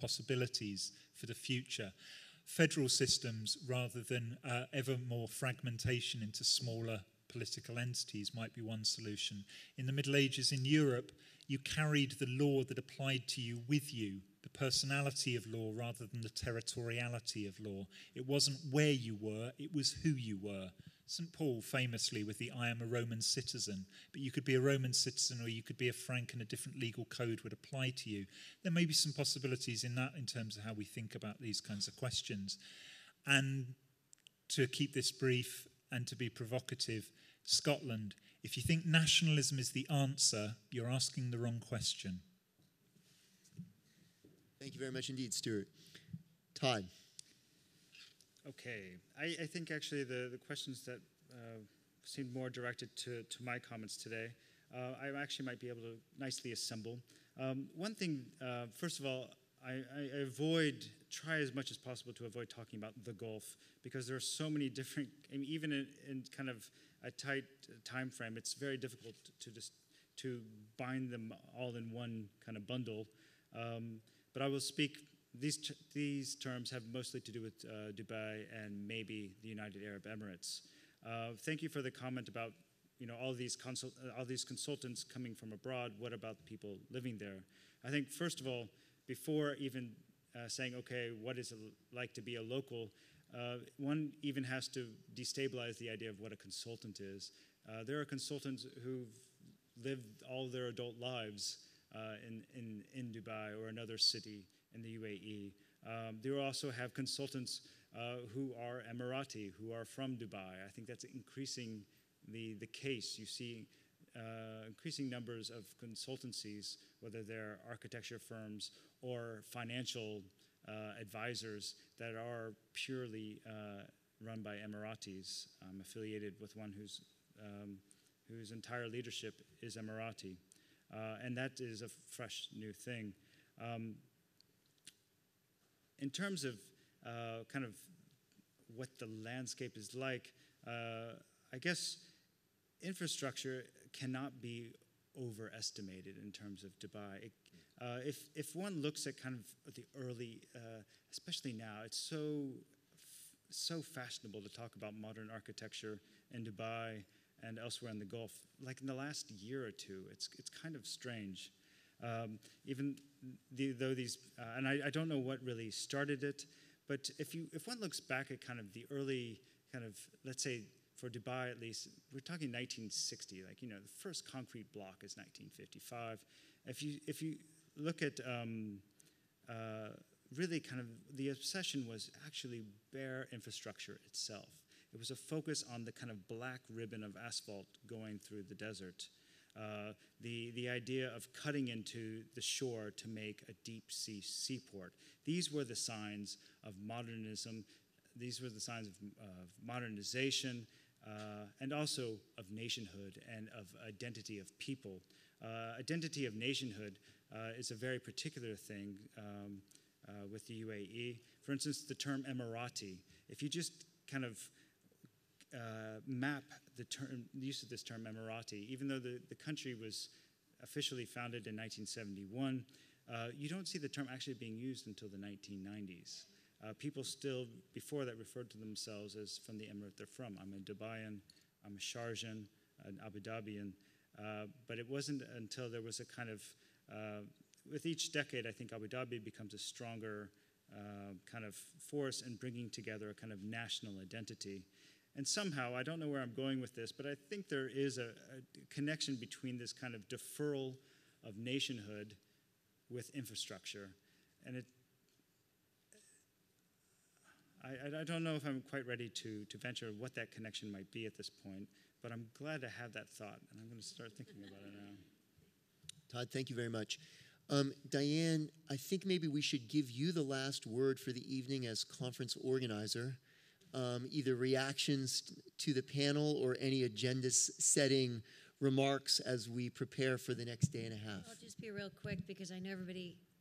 possibilities for the future. Federal systems, rather than ever more fragmentation into smaller political entities, might be one solution. In the Middle Ages in Europe, you carried the law that applied to you with you, the personality of law rather than the territoriality of law. It wasn't where you were, it was who you were. St. Paul famously with the I am a Roman citizen, but you could be a Roman citizen or you could be a Frank and a different legal code would apply to you. There may be some possibilities in that in terms of how we think about these kinds of questions. And to keep this brief and to be provocative, Scotland. If you think nationalism is the answer, you're asking the wrong question. Thank you very much indeed, Stuart. Todd. Okay, I think actually the questions that seemed more directed to my comments today, I actually might be able to nicely assemble. One thing, first of all, I try as much as possible to avoid talking about the Gulf, because there are so many different, I mean, even in kind of a tight time frame, it's very difficult to bind them all in one kind of bundle. But I will speak, these terms have mostly to do with Dubai and maybe the United Arab Emirates. Thank you for the comment about, all these consultants coming from abroad. What about the people living there? I think, first of all, before even saying, okay, what is it like to be a local, one even has to destabilize the idea of what a consultant is. There are consultants who've lived all their adult lives in Dubai or another city in the UAE. There also have consultants who are Emirati, who are from Dubai. I think that's increasing the case. You see increasing numbers of consultancies, whether they're architecture firms or financial advisors that are purely run by Emiratis. I'm affiliated with one whose entire leadership is Emirati. And that is a fresh new thing. In terms of kind of what the landscape is like, I guess infrastructure cannot be overestimated in terms of Dubai. If one looks at kind of the early, especially now, it's so fashionable to talk about modern architecture in Dubai and elsewhere in the Gulf. Like in the last year or two, it's kind of strange. Even though these, and I don't know what really started it, but if one looks back at kind of the early kind of, let's say for Dubai at least, we're talking 1960. Like the first concrete block is 1955. If you look at really kind of the obsession was actually bare infrastructure itself. It was a focus on the kind of black ribbon of asphalt going through the desert. The idea of cutting into the shore to make a deep sea seaport. These were the signs of modernism. These were the signs of modernization and also of nationhood and of identity of people. Identity of nationhood is a very particular thing with the UAE. For instance, the term Emirati. If you just kind of map the use of this term Emirati, even though the country was officially founded in 1971, you don't see the term actually being used until the 1990s. People still, before that, referred to themselves as from the emirate they're from. I'm a Dubaian, I'm a Sharjah, an Abu Dhabian, but it wasn't until there was a kind of, with each decade, I think Abu Dhabi becomes a stronger kind of force in bringing together a kind of national identity. And somehow, I don't know where I'm going with this, but I think there is a connection between this kind of deferral of nationhood with infrastructure. And I don't know if I'm quite ready to venture what that connection might be at this point, but I'm glad to have that thought, and I'm going to start thinking about it now. Todd, thank you very much. Diane, I think maybe we should give you the last word for the evening as conference organizer. Either reactions to the panel or any agenda-setting remarks as we prepare for the next day and a half. I'll just be real quick because I know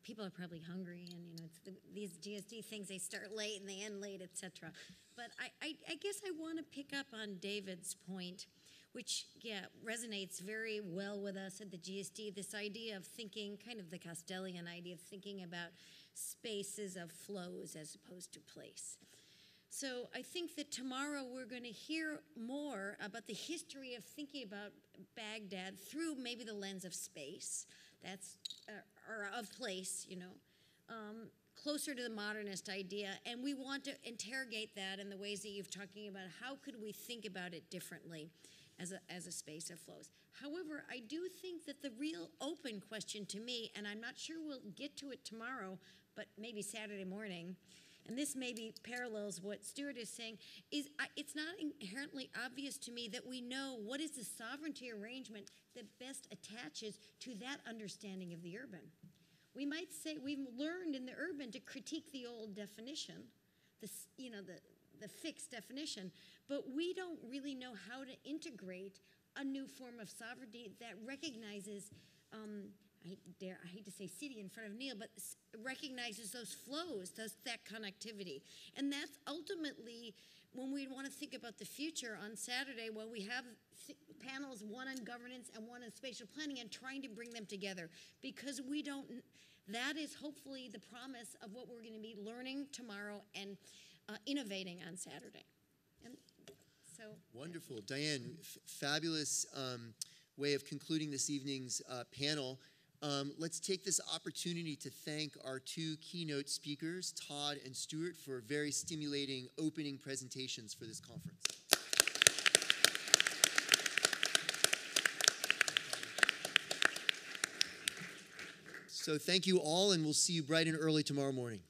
people are probably hungry, and it's these GSD things, they start late and they end late, etc. But I guess I want to pick up on David's point, which resonates very well with us at the GSD. This idea of thinking, kind of the Castellian idea of thinking about spaces of flows as opposed to place. So I think that tomorrow we're going to hear more about the history of thinking about Baghdad through maybe the lens of space, or of place, closer to the modernist idea. And we want to interrogate that in the ways that you're talking about. How could we think about it differently as a space of flows? However, I do think that the real open question to me, and I'm not sure we'll get to it tomorrow, but maybe Saturday morning, and this maybe parallels what Stuart is saying, is it's not inherently obvious to me that we know what is the sovereignty arrangement that best attaches to that understanding of the urban. We might say we've learned in the urban to critique the old definition, the fixed definition, but we don't really know how to integrate a new form of sovereignty that recognizes, I hate to say city in front of Neil, but recognizes those flows, that connectivity. And that's ultimately when we want to think about the future on Saturday, when we have panels, one on governance and one on spatial planning, and trying to bring them together, because we don't, that is hopefully the promise of what we're going to be learning tomorrow and innovating on Saturday. And so wonderful. Diane, fabulous way of concluding this evening's panel. Let's take this opportunity to thank our two keynote speakers, Todd and Stuart, for very stimulating opening presentations for this conference. So thank you all, and we'll see you bright and early tomorrow morning.